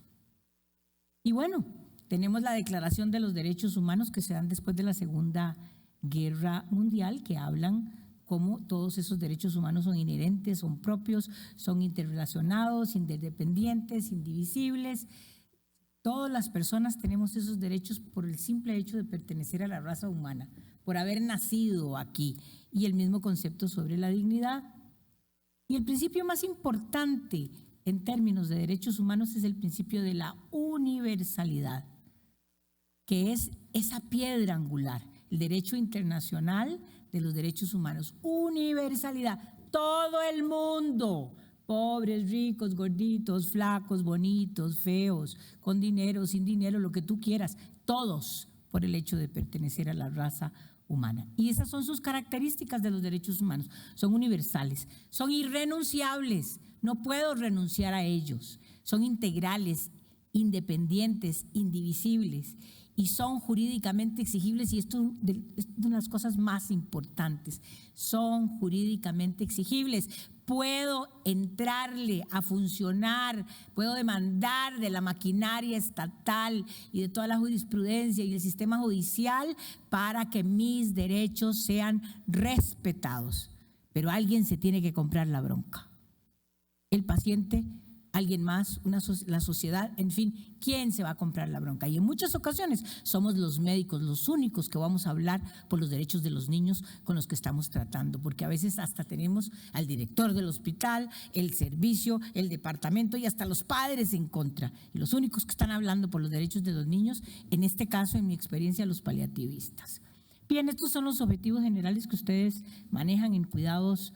Y bueno, tenemos la Declaración de los Derechos Humanos que se dan después de la Segunda Guerra Mundial, que hablan cómo todos esos derechos humanos son inherentes, son propios, son interrelacionados, interdependientes, indivisibles. Todas las personas tenemos esos derechos por el simple hecho de pertenecer a la raza humana, por haber nacido aquí, y el mismo concepto sobre la dignidad. Y el principio más importante en términos de derechos humanos es el principio de la universalidad, que es esa piedra angular, el derecho internacional de los derechos humanos. Universalidad, todo el mundo, pobres, ricos, gorditos, flacos, bonitos, feos, con dinero, sin dinero, lo que tú quieras, todos por el hecho de pertenecer a la raza humana. Y esas son sus características de los derechos humanos. Son universales, son irrenunciables, no puedo renunciar a ellos. Son integrales, independientes, indivisibles y son jurídicamente exigibles, y esto es una de las cosas más importantes, son jurídicamente exigibles. Puedo entrarle a funcionar, puedo demandar de la maquinaria estatal y de toda la jurisprudencia y el sistema judicial para que mis derechos sean respetados. Pero alguien se tiene que comprar la bronca. El paciente, alguien más, la sociedad, en fin, ¿quién se va a comprar la bronca? Y en muchas ocasiones somos los médicos los únicos que vamos a hablar por los derechos de los niños con los que estamos tratando, porque a veces hasta tenemos al director del hospital, el servicio, el departamento y hasta los padres en contra. Y los únicos que están hablando por los derechos de los niños, en este caso, en mi experiencia, los paliativistas. Bien, estos son los objetivos generales que ustedes manejan en cuidados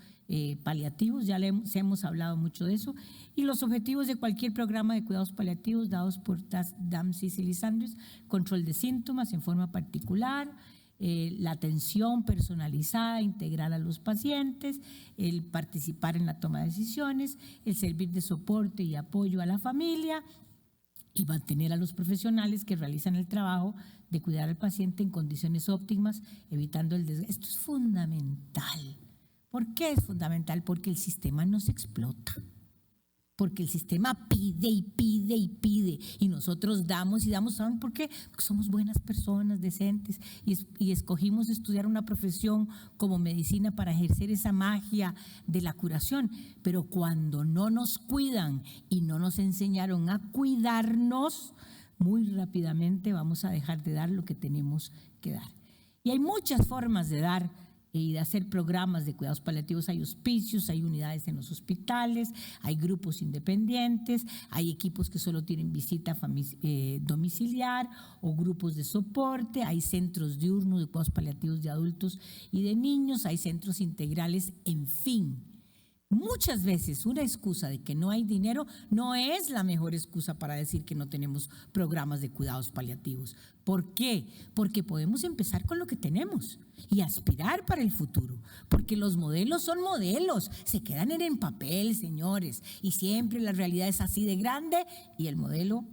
paliativos, ya hemos hablado mucho de eso, y los objetivos de cualquier programa de cuidados paliativos dados por Damsis y Lisandres: control de síntomas en forma particular, la atención personalizada, integral a los pacientes, el participar en la toma de decisiones, el servir de soporte y apoyo a la familia y mantener a los profesionales que realizan el trabajo de cuidar al paciente en condiciones óptimas, evitando el desgaste. Esto es fundamental. ¿Por qué es fundamental? Porque el sistema nos explota, porque el sistema pide y pide y pide, y nosotros damos y damos. ¿Saben por qué? Porque somos buenas personas, decentes, y escogimos estudiar una profesión como medicina para ejercer esa magia de la curación. Pero cuando no nos cuidan y no nos enseñaron a cuidarnos, muy rápidamente vamos a dejar de dar lo que tenemos que dar. Y hay muchas formas de dar y de hacer programas de cuidados paliativos. Hay hospicios, hay unidades en los hospitales, hay grupos independientes, hay equipos que solo tienen visita domiciliar o grupos de soporte, hay centros diurnos de cuidados paliativos de adultos y de niños, hay centros integrales, en fin. Muchas veces una excusa de que no hay dinero no es la mejor excusa para decir que no tenemos programas de cuidados paliativos. ¿Por qué? Porque podemos empezar con lo que tenemos y aspirar para el futuro. Porque los modelos son modelos, se quedan en papel, señores, y siempre la realidad es así de grande y el modelo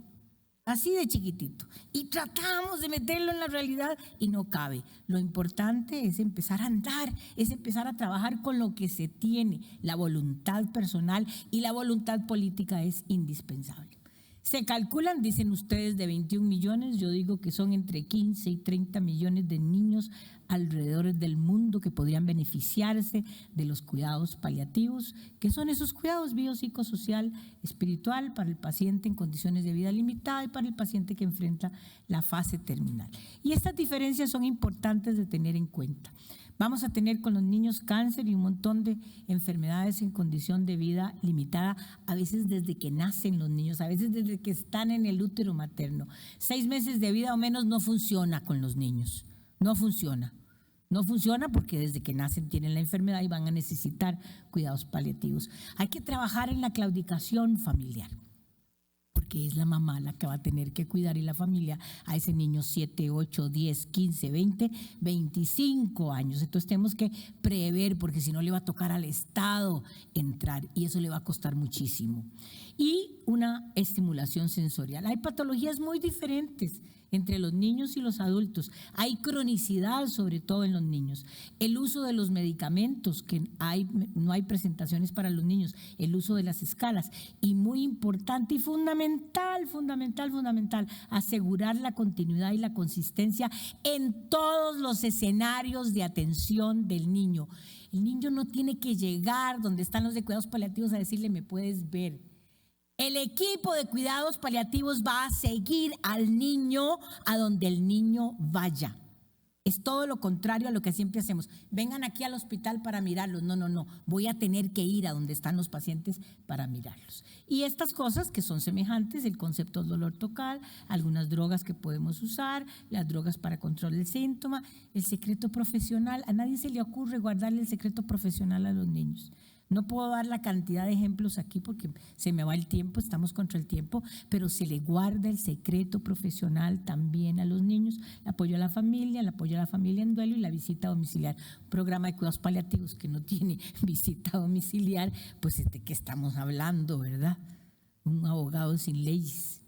así de chiquitito, y tratamos de meterlo en la realidad y no cabe. Lo importante es empezar a andar, es empezar a trabajar con lo que se tiene. La voluntad personal y la voluntad política es indispensable. Se calculan, dicen ustedes, de 21 millones, yo digo que son entre 15 y 30 millones de niños alrededor del mundo que podrían beneficiarse de los cuidados paliativos, que son esos cuidados biopsicosocial, espiritual para el paciente en condiciones de vida limitada y para el paciente que enfrenta la fase terminal. Y estas diferencias son importantes de tener en cuenta. Vamos a tener con los niños cáncer y un montón de enfermedades en condición de vida limitada, a veces desde que nacen los niños, a veces desde que están en el útero materno. 6 meses de vida o menos no funciona con los niños, no funciona. No funciona porque desde que nacen tienen la enfermedad y van a necesitar cuidados paliativos. Hay que trabajar en la claudicación familiar, porque es la mamá la que va a tener que cuidar y la familia a ese niño 7, 8, 10, 15, 20, 25 años. Entonces tenemos que prever, porque si no le va a tocar al Estado entrar y eso le va a costar muchísimo. Y una estimulación sensorial. Hay patologías muy diferentes entre los niños y los adultos. Hay cronicidad, sobre todo en los niños. El uso de los medicamentos, que no hay presentaciones para los niños. El uso de las escalas. Y muy importante y fundamental, asegurar la continuidad y la consistencia en todos los escenarios de atención del niño. El niño no tiene que llegar donde están los de cuidados paliativos a decirle, me puedes ver. El equipo de cuidados paliativos va a seguir al niño a donde el niño vaya. Es todo lo contrario a lo que siempre hacemos. Vengan aquí al hospital para mirarlos. No. Voy a tener que ir a donde están los pacientes para mirarlos. Y estas cosas que son semejantes, el concepto del dolor tocal, algunas drogas que podemos usar, las drogas para control del síntoma, el secreto profesional. A nadie se le ocurre guardarle el secreto profesional a los niños. No puedo dar la cantidad de ejemplos aquí porque se me va el tiempo, estamos contra el tiempo, pero se le guarda el secreto profesional también a los niños, el apoyo a la familia en duelo y la visita domiciliar. Un programa de cuidados paliativos que no tiene visita domiciliar, pues ¿de qué estamos hablando, verdad? Un abogado sin leyes,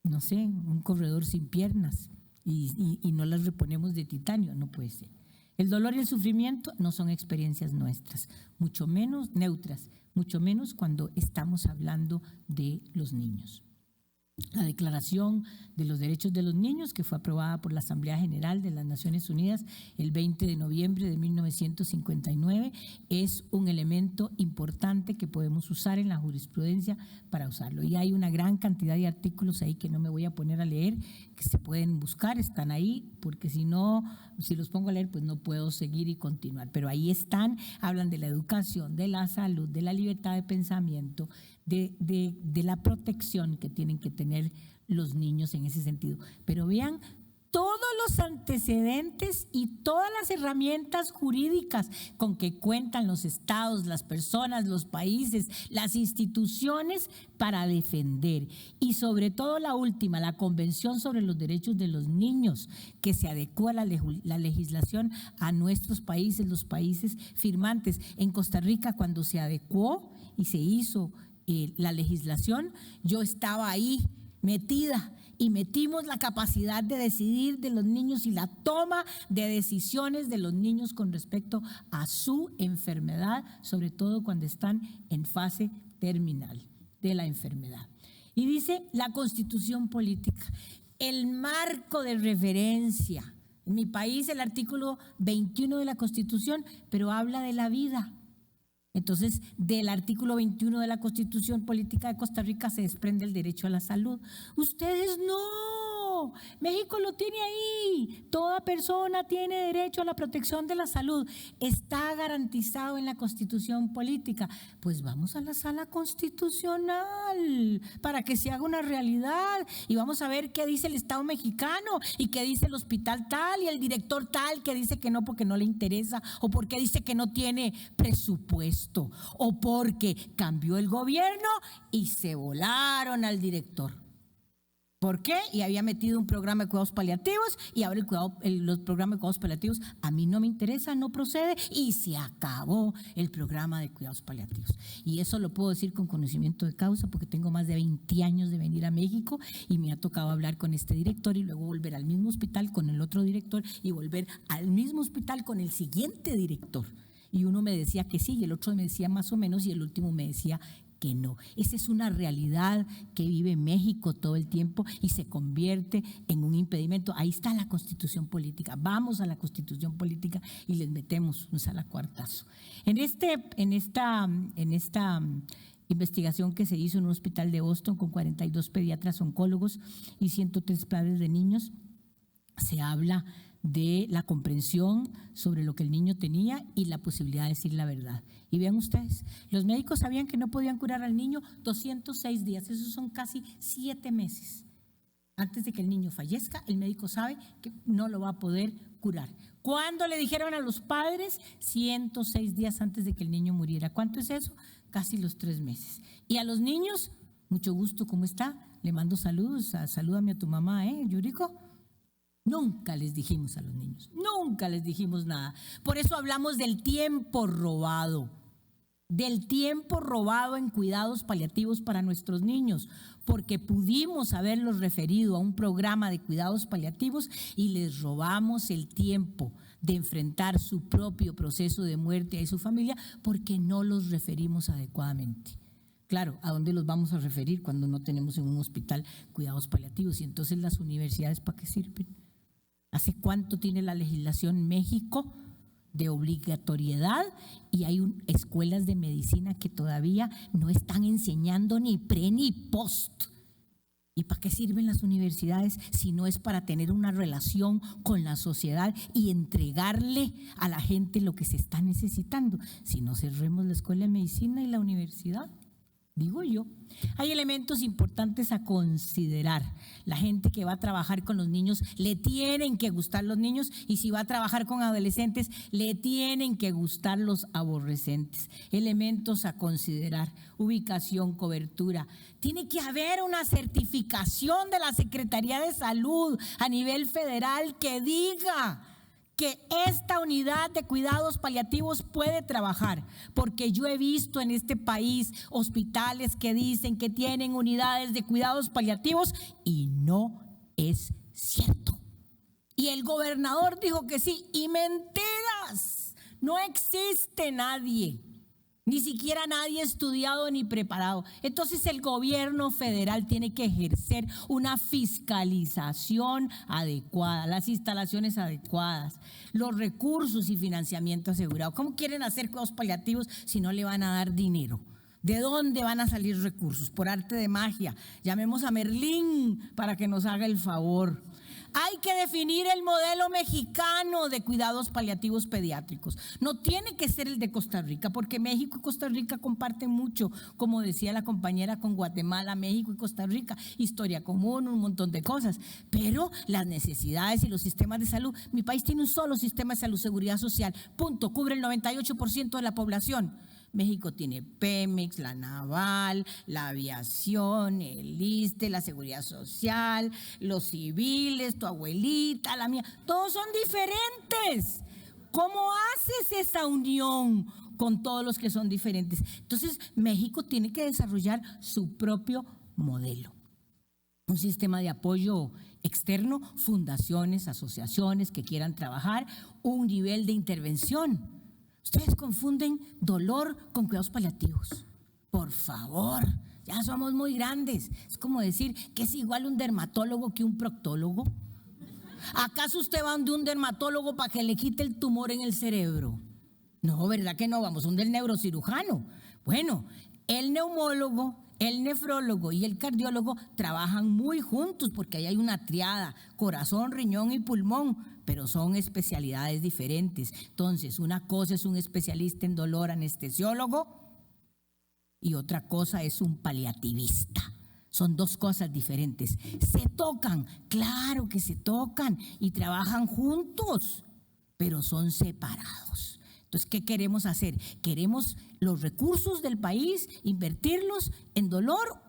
no sé, un corredor sin piernas y no las reponemos de titanio, no puede ser. El dolor y el sufrimiento no son experiencias nuestras, mucho menos neutras, mucho menos cuando estamos hablando de los niños. La Declaración de los Derechos de los Niños, que fue aprobada por la Asamblea General de las Naciones Unidas el 20 de noviembre de 1959, es un elemento importante que podemos usar en la jurisprudencia para usarlo. Y hay una gran cantidad de artículos ahí que no me voy a poner a leer, que se pueden buscar, están ahí, porque si los pongo a leer, pues no puedo seguir y continuar. Pero ahí están, hablan de la educación, de la salud, de la libertad de pensamiento, de la protección que tienen que tener los niños en ese sentido. Pero vean todos los antecedentes y todas las herramientas jurídicas con que cuentan los estados, las personas, los países, las instituciones para defender. Y sobre todo la última, la Convención sobre los Derechos de los Niños, que se adecua la legislación a nuestros países, los países firmantes. En Costa Rica, cuando se adecuó y se hizo la legislación, yo estaba ahí metida y metimos la capacidad de decidir de los niños y la toma de decisiones de los niños con respecto a su enfermedad, sobre todo cuando están en fase terminal de la enfermedad. Y dice la Constitución política, el marco de referencia. En mi país el artículo 21 de la Constitución, pero habla de la vida. Entonces, del artículo 21 de la Constitución Política de Costa Rica se desprende el derecho a la salud. Ustedes no, México lo tiene ahí. Toda persona tiene derecho a la protección de la salud. Está garantizado en la Constitución Política. Pues vamos a la sala constitucional para que se haga una realidad y vamos a ver qué dice el Estado mexicano y qué dice el hospital tal y el director tal que dice que no porque no le interesa o porque dice que no tiene presupuesto. O porque cambió el gobierno y se volaron al director. ¿Por qué? Y había metido un programa de cuidados paliativos y ahora los programas de cuidados paliativos a mí no me interesa, no procede y se acabó el programa de cuidados paliativos. Y eso lo puedo decir con conocimiento de causa porque tengo más de 20 años de venir a México y me ha tocado hablar con este director y luego volver al mismo hospital con el otro director y volver al mismo hospital con el siguiente director. Y uno me decía que sí y el otro me decía más o menos y el último me decía que no. Esa es una realidad que vive México todo el tiempo y se convierte en un impedimento. Ahí está la Constitución Política. Vamos a la Constitución Política y les metemos un salacuartazo. En esta investigación que se hizo en un hospital de Boston con 42 pediatras oncólogos y 103 padres de niños, se habla de la comprensión sobre lo que el niño tenía y la posibilidad de decir la verdad. Y vean ustedes, los médicos sabían que no podían curar al niño 206 días, esos son casi 7 meses. Antes de que el niño fallezca, el médico sabe que no lo va a poder curar. ¿Cuándo le dijeron a los padres? 106 días antes de que el niño muriera. ¿Cuánto es eso? Casi los 3 meses. Y a los niños, Mucho gusto, ¿cómo está? Le mando saludos, salúdame a tu mamá, Yuriko. Nunca les dijimos a los niños, nunca les dijimos nada. Por eso hablamos del tiempo robado en cuidados paliativos para nuestros niños, porque pudimos haberlos referido a un programa de cuidados paliativos y les robamos el tiempo de enfrentar su propio proceso de muerte y su familia porque no los referimos adecuadamente. Claro, ¿a dónde los vamos a referir cuando no tenemos en un hospital cuidados paliativos? Y entonces las universidades, ¿para qué sirven? ¿Hace cuánto tiene la legislación México de obligatoriedad? Y hay escuelas de medicina que todavía no están enseñando ni pre ni post. ¿Y para qué sirven las universidades si no es para tener una relación con la sociedad y entregarle a la gente lo que se está necesitando? Si no, cerremos la escuela de medicina y la universidad. Digo yo, hay elementos importantes a considerar. La gente que va a trabajar con los niños, le tienen que gustar los niños, y si va a trabajar con adolescentes, le tienen que gustar los aborrecentes. Elementos a considerar: ubicación, cobertura. Tiene que haber una certificación de la Secretaría de Salud a nivel federal que diga que esta unidad de cuidados paliativos puede trabajar, porque yo he visto en este país hospitales que dicen que tienen unidades de cuidados paliativos y no es cierto. Y el gobernador dijo que sí, y mentiras, no existe nadie. Ni siquiera nadie estudiado ni preparado. Entonces el gobierno federal tiene que ejercer una fiscalización adecuada, las instalaciones adecuadas, los recursos y financiamiento asegurado. ¿Cómo quieren hacer cuidados paliativos si no le van a dar dinero? ¿De dónde van a salir recursos? Por arte de magia. Llamemos a Merlín para que nos haga el favor. Hay que definir el modelo mexicano de cuidados paliativos pediátricos. No tiene que ser el de Costa Rica, porque México y Costa Rica comparten mucho, como decía la compañera, con Guatemala, México y Costa Rica, historia común, un montón de cosas. Pero las necesidades y los sistemas de salud, mi país tiene un solo sistema de salud, seguridad social, punto, cubre el 98% de la población. México tiene Pemex, la Naval, la aviación, el ISSSTE, la seguridad social, los civiles, tu abuelita, la mía, todos son diferentes. ¿Cómo haces esa unión con todos los que son diferentes? Entonces, México tiene que desarrollar su propio modelo. Un sistema de apoyo externo, fundaciones, asociaciones que quieran trabajar, un nivel de intervención. Ustedes confunden dolor con cuidados paliativos. Por favor, ya somos muy grandes. Es como decir que es igual un dermatólogo que un proctólogo. ¿Acaso usted va de un dermatólogo para que le quite el tumor en el cerebro? No, ¿verdad que no? Vamos a un del neurocirujano. Bueno, el neumólogo, el nefrólogo y el cardiólogo trabajan muy juntos porque ahí hay una triada: corazón, riñón y pulmón, pero son especialidades diferentes. Entonces, una cosa es un especialista en dolor, anestesiólogo, y otra cosa es un paliativista. Son dos cosas diferentes. ¿Se tocan? Claro que se tocan y trabajan juntos, pero son separados. Entonces, ¿qué queremos hacer? Queremos los recursos del país, invertirlos en dolor,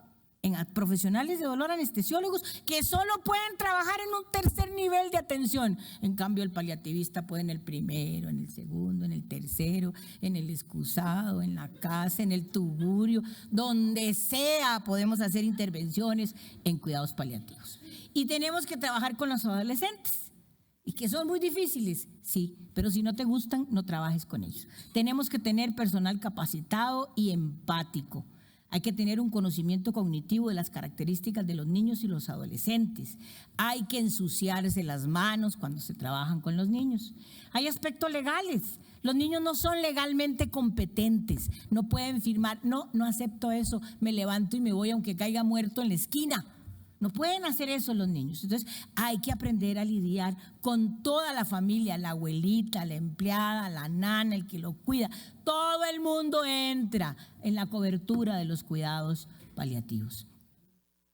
en profesionales de dolor, anestesiólogos, que solo pueden trabajar en un tercer nivel de atención. En cambio, el paliativista puede en el primero, en el segundo, en el tercero, en el excusado, en la casa, en el tugurio, donde sea podemos hacer intervenciones en cuidados paliativos. Y tenemos que trabajar con los adolescentes, y que son muy difíciles, sí, pero si no te gustan, no trabajes con ellos. Tenemos que tener personal capacitado y empático. Hay que tener un conocimiento cognitivo de las características de los niños y los adolescentes. Hay que ensuciarse las manos cuando se trabajan con los niños. Hay aspectos legales. Los niños no son legalmente competentes. No pueden firmar, no acepto eso, me levanto y me voy aunque caiga muerto en la esquina. No pueden hacer eso los niños. Entonces hay que aprender a lidiar con toda la familia, la abuelita, la empleada, la nana, el que lo cuida. Todo el mundo entra en la cobertura de los cuidados paliativos.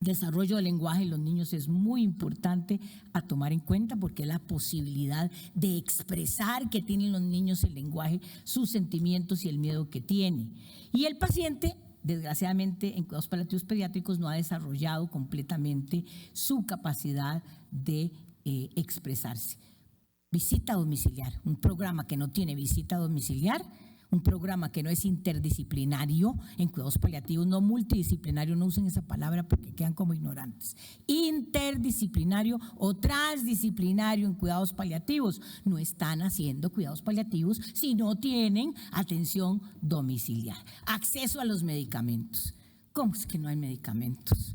Desarrollo del lenguaje en los niños es muy importante a tomar en cuenta, porque es la posibilidad de expresar que tienen los niños el lenguaje, sus sentimientos y el miedo que tienen. Y el paciente desgraciadamente en cuidados paliativos pediátricos no ha desarrollado completamente su capacidad de expresarse. Visita domiciliar, un programa que no tiene visita domiciliar, un programa que no es interdisciplinario en cuidados paliativos, no multidisciplinario, no usen esa palabra porque quedan como ignorantes. Interdisciplinario o transdisciplinario en cuidados paliativos. No están haciendo cuidados paliativos si no tienen atención domiciliar. Acceso a los medicamentos. ¿Cómo es que no hay medicamentos?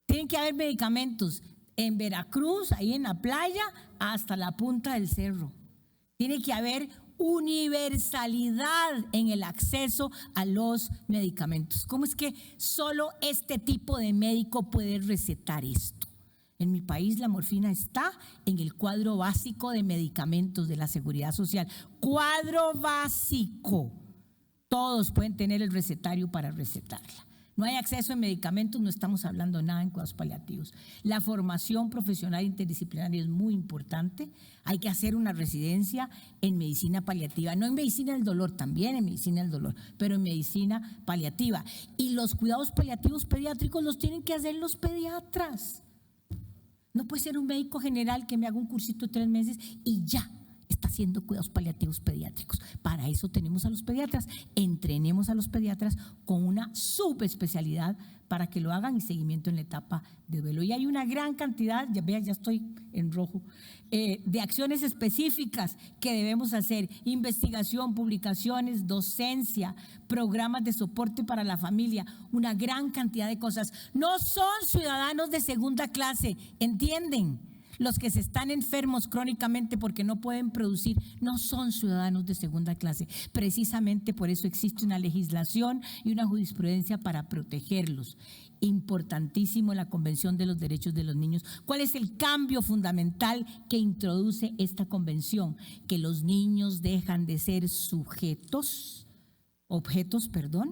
Tienen que haber medicamentos en Veracruz, ahí en la playa, hasta la punta del cerro. Tiene que haber universalidad en el acceso a los medicamentos. ¿Cómo es que solo este tipo de médico puede recetar esto? En mi país la morfina está en el cuadro básico de medicamentos de la Seguridad Social. Cuadro básico. Todos pueden tener el recetario para recetarla. No hay acceso a medicamentos, no estamos hablando nada en cuidados paliativos. La formación profesional interdisciplinaria es muy importante. Hay que hacer una residencia en medicina paliativa, no en medicina del dolor, también en medicina del dolor, pero en medicina paliativa. Y los cuidados paliativos pediátricos los tienen que hacer los pediatras. No puede ser un médico general que me haga un cursito de 3 meses y ya está haciendo cuidados paliativos pediátricos. Para eso tenemos a los pediatras. Entrenemos a los pediatras con una subespecialidad para que lo hagan y seguimiento en la etapa de duelo. Y hay una gran cantidad, ya vean, ya estoy en rojo, de acciones específicas que debemos hacer: investigación, publicaciones, docencia, programas de soporte para la familia, una gran cantidad de cosas. No son ciudadanos de segunda clase, ¿entienden? Los que se están enfermos crónicamente porque no pueden producir no son ciudadanos de segunda clase. Precisamente por eso existe una legislación y una jurisprudencia para protegerlos. Importantísimo la Convención de los Derechos de los Niños. ¿Cuál es el cambio fundamental que introduce esta convención? Que los niños dejan de ser objetos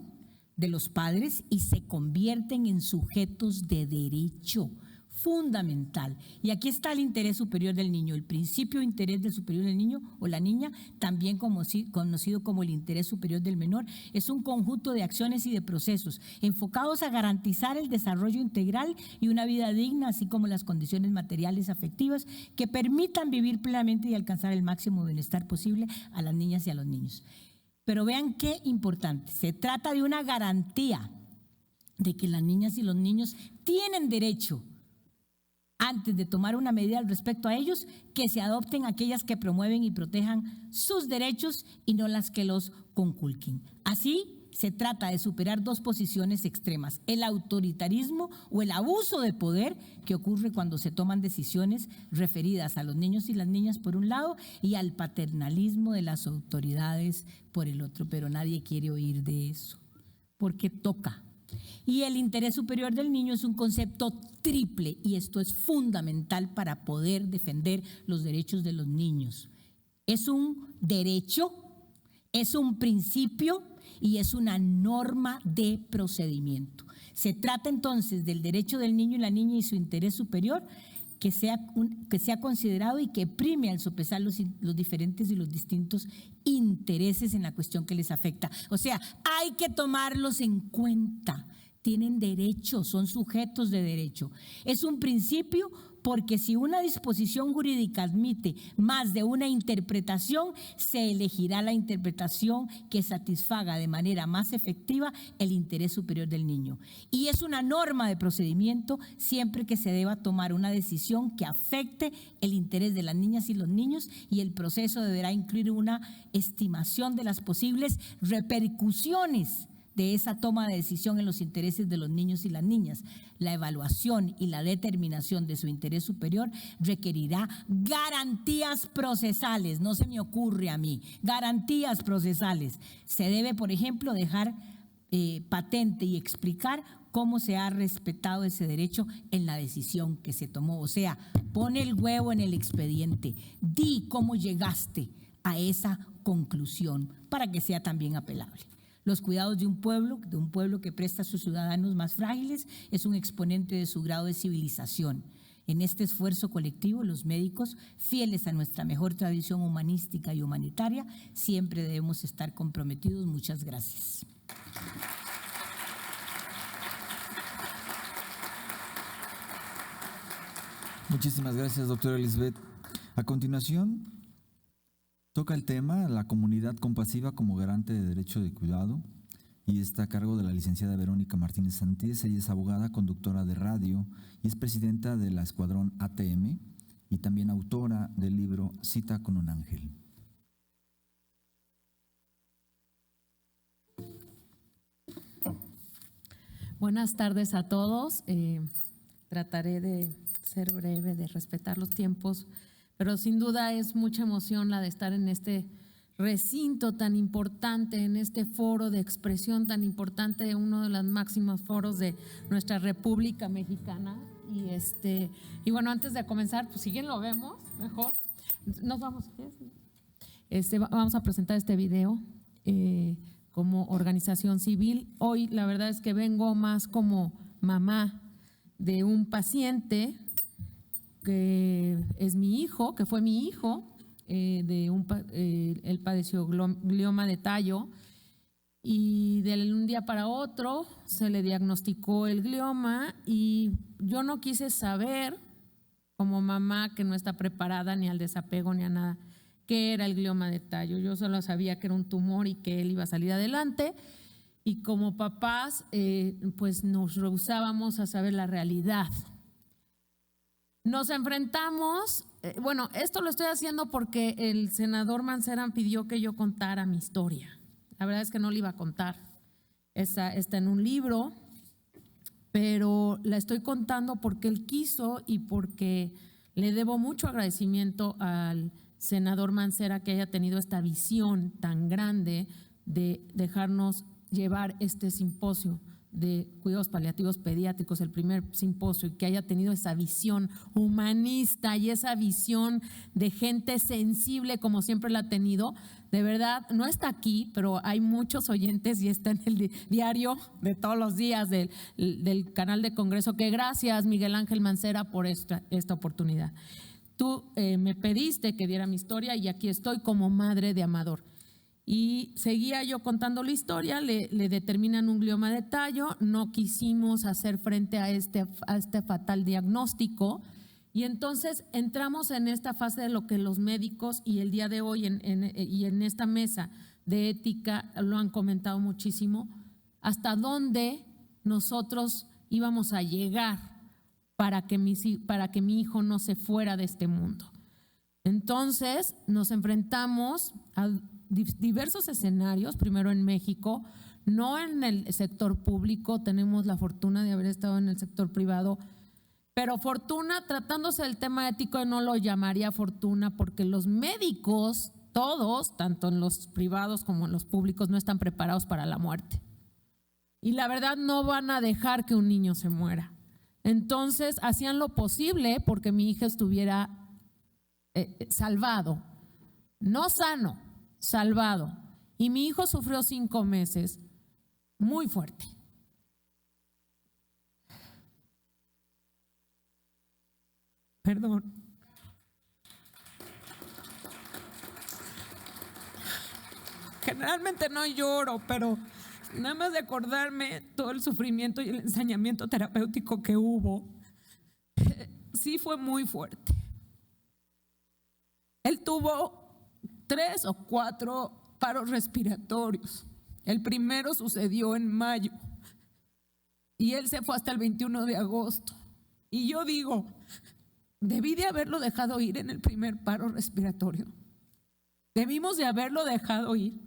de los padres y se convierten en sujetos de derecho. Fundamental. Y aquí está el interés superior del niño, el principio de interés del superior del niño o la niña, también conocido como el interés superior del menor. Es un conjunto de acciones y de procesos enfocados a garantizar el desarrollo integral y una vida digna, así como las condiciones materiales afectivas que permitan vivir plenamente y alcanzar el máximo bienestar posible a las niñas y a los niños. Pero vean qué importante, se trata de una garantía de que las niñas y los niños tienen derecho, antes de tomar una medida al respecto a ellos, que se adopten aquellas que promueven y protejan sus derechos y no las que los conculquen. Así se trata de superar 2 posiciones extremas: el autoritarismo o el abuso de poder que ocurre cuando se toman decisiones referidas a los niños y las niñas por un lado y al paternalismo de las autoridades por el otro. Pero nadie quiere oír de eso porque toca. Y el interés superior del niño es un concepto triple y esto es fundamental para poder defender los derechos de los niños. Es un derecho, es un principio y es una norma de procedimiento. Se trata entonces del derecho del niño y la niña y su interés superior que sea considerado y que prime al sopesar los diferentes y los distintos intereses en la cuestión que les afecta. O sea, hay que tomarlos en cuenta. Tienen derecho, son sujetos de derecho. Es un principio porque si una disposición jurídica admite más de una interpretación, se elegirá la interpretación que satisfaga de manera más efectiva el interés superior del niño. Y es una norma de procedimiento siempre que se deba tomar una decisión que afecte el interés de las niñas y los niños, y el proceso deberá incluir una estimación de las posibles repercusiones de esa toma de decisión en los intereses de los niños y las niñas. La evaluación y la determinación de su interés superior requerirá garantías procesales. No se me ocurre a mí, garantías procesales. Se debe, por ejemplo, dejar patente y explicar cómo se ha respetado ese derecho en la decisión que se tomó. O sea, pone el huevo en el expediente, di cómo llegaste a esa conclusión para que sea también apelable. Los cuidados de un pueblo que presta a sus ciudadanos más frágiles, es un exponente de su grado de civilización. En este esfuerzo colectivo, los médicos, fieles a nuestra mejor tradición humanística y humanitaria, siempre debemos estar comprometidos. Muchas gracias. Muchísimas gracias, doctora Elizabeth. A continuación, toca el tema la comunidad compasiva como garante de derecho de cuidado y está a cargo de la licenciada Verónica Martínez Santíes. Ella es abogada, conductora de radio y es presidenta de la Escuadrón ATM y también autora del libro Cita con un ángel. Buenas tardes a todos. Trataré de ser breve, de respetar los tiempos, pero sin duda es mucha emoción la de estar en este recinto tan importante, en este foro de expresión tan importante, uno de los máximos foros de nuestra República Mexicana. Y bueno, antes de comenzar, pues si bien lo vemos, mejor, nos vamos, vamos a presentar este video como organización civil. Hoy la verdad es que vengo más como mamá de un paciente que es mi hijo, que fue mi hijo, él padeció glioma de tallo y de un día para otro se le diagnosticó el glioma y yo no quise saber, como mamá que no está preparada ni al desapego ni a nada, qué era el glioma de tallo. Yo solo sabía que era un tumor y que él iba a salir adelante. Y como papás, pues nos rehusábamos a saber la realidad. Nos enfrentamos, bueno, esto lo estoy haciendo porque el senador Mancera pidió que yo contara mi historia. La verdad es que no la iba a contar. Está en un libro, pero la estoy contando porque él quiso y porque le debo mucho agradecimiento al senador Mancera que haya tenido esta visión tan grande de dejarnos llevar este simposio de cuidados paliativos pediátricos, el primer simposio, y que haya tenido esa visión humanista y esa visión de gente sensible como siempre la ha tenido. De verdad, no está aquí, pero hay muchos oyentes y está en el diario de todos los días del canal de Congreso, que gracias Miguel Ángel Mancera por esta oportunidad. Tú me pediste que diera mi historia y aquí estoy como madre de Amador. Y seguía yo contando la historia, le determinan un glioma de tallo, no quisimos hacer frente a este fatal diagnóstico y entonces entramos en esta fase de lo que los médicos y el día de hoy y en esta mesa de ética lo han comentado muchísimo, hasta dónde nosotros íbamos a llegar para que mi hijo no se fuera de este mundo. Entonces nos enfrentamos a diversos escenarios, primero en México, no en el sector público, tenemos la fortuna de haber estado en el sector privado, pero fortuna, tratándose del tema ético, no lo llamaría fortuna porque los médicos, todos, tanto en los privados como en los públicos, no están preparados para la muerte. Y la verdad no van a dejar que un niño se muera. Entonces hacían lo posible porque mi hija estuviera salvado, no sano, salvado. Y mi hijo sufrió 5 meses muy fuerte. Perdón. Generalmente no lloro, pero nada más de acordarme todo el sufrimiento y el ensañamiento terapéutico que hubo, sí fue muy fuerte. Él tuvo 3 o 4 paros respiratorios. El primero sucedió en mayo y él se fue hasta el 21 de agosto. Y yo digo, debí de haberlo dejado ir en el primer paro respiratorio. Debimos de haberlo dejado ir.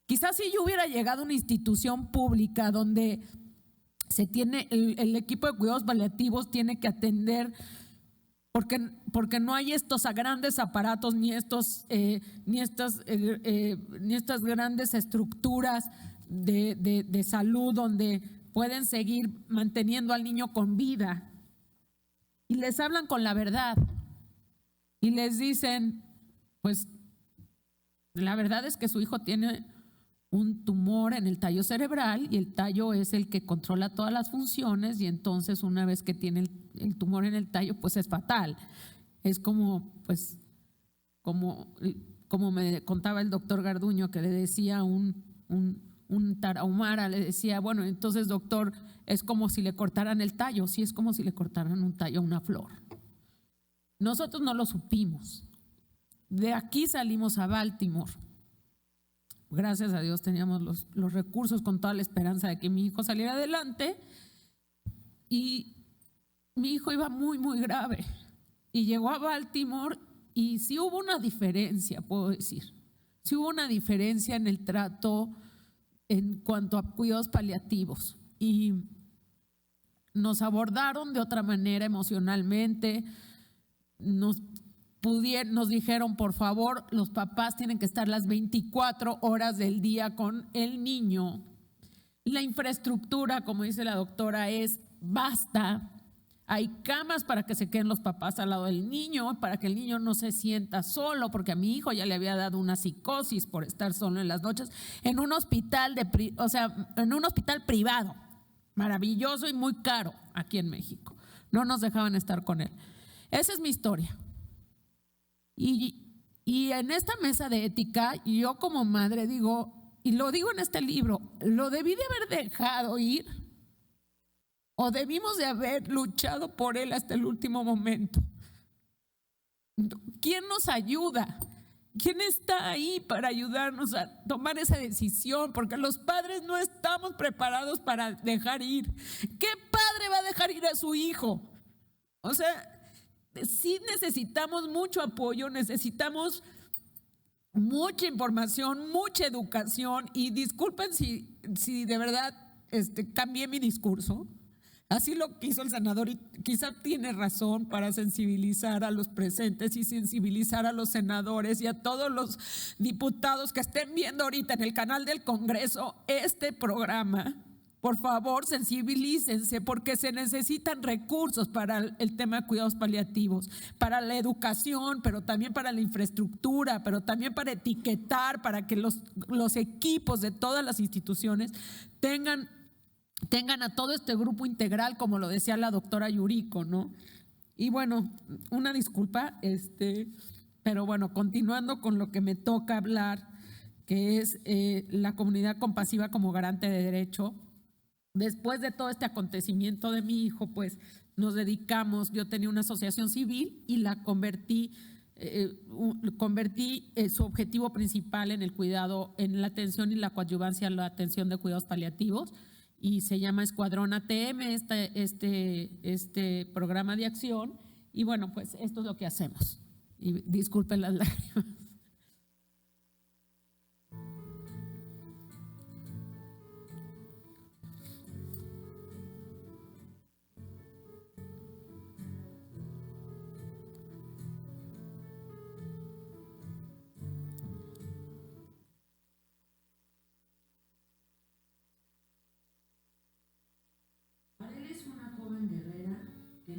Quizás si yo hubiera llegado a una institución pública donde se tiene el equipo de cuidados paliativos tiene que atender, porque no hay estos grandes aparatos ni estas grandes estructuras de salud donde pueden seguir manteniendo al niño con vida. Y les hablan con la verdad y les dicen, pues la verdad es que su hijo tiene un tumor en el tallo cerebral y el tallo es el que controla todas las funciones y entonces una vez que tiene el tumor en el tallo pues es fatal. Es como me contaba el doctor Garduño que le decía un tarahumara, le decía, bueno, entonces doctor, es como si le cortaran el tallo. Sí, es como si le cortaran un tallo a una flor. Nosotros no lo supimos. De aquí salimos a Baltimore. Gracias a Dios teníamos los recursos con toda la esperanza de que mi hijo saliera adelante, y mi hijo iba muy, muy grave. Y llegó a Baltimore y sí hubo una diferencia, puedo decir. Sí hubo una diferencia en el trato en cuanto a cuidados paliativos. Y nos abordaron de otra manera emocionalmente. Nos dijeron, por favor, los papás tienen que estar las 24 horas del día con el niño. La infraestructura, como dice la doctora, basta. Hay camas para que se queden los papás al lado del niño, para que el niño no se sienta solo, porque a mi hijo ya le había dado una psicosis por estar solo en las noches en un hospital en un hospital privado, maravilloso y muy caro aquí en México. No nos dejaban estar con él. Esa es mi historia. Y en esta mesa de ética, yo como madre digo, y lo digo en este libro, lo debí de haber dejado ir, o debimos de haber luchado por él hasta el último momento. ¿Quién nos ayuda? ¿Quién está ahí para ayudarnos a tomar esa decisión? Porque los padres no estamos preparados para dejar ir. ¿Qué padre va a dejar ir a su hijo? O sea, sí necesitamos mucho apoyo, necesitamos mucha información, mucha educación, y disculpen si de verdad cambié mi discurso. Así lo quiso el senador y quizá tiene razón, para sensibilizar a los presentes y sensibilizar a los senadores y a todos los diputados que estén viendo ahorita en el canal del Congreso este programa. Por favor, sensibilícense, porque se necesitan recursos para el tema de cuidados paliativos, para la educación, pero también para la infraestructura, pero también para etiquetar, para que los equipos de todas las instituciones tengan a todo este grupo integral, como lo decía la doctora Yuriko, ¿no? Y bueno, una disculpa, pero bueno, continuando con lo que me toca hablar, que es la comunidad compasiva como garante de derecho. Después de todo este acontecimiento de mi hijo, pues nos dedicamos, yo tenía una asociación civil y la convertí su objetivo principal en el cuidado, en la atención y la coadyuvancia a la atención de cuidados paliativos, y se llama Escuadrón ATM, este programa de acción. Y bueno, pues esto es lo que hacemos. Y disculpen las lágrimas.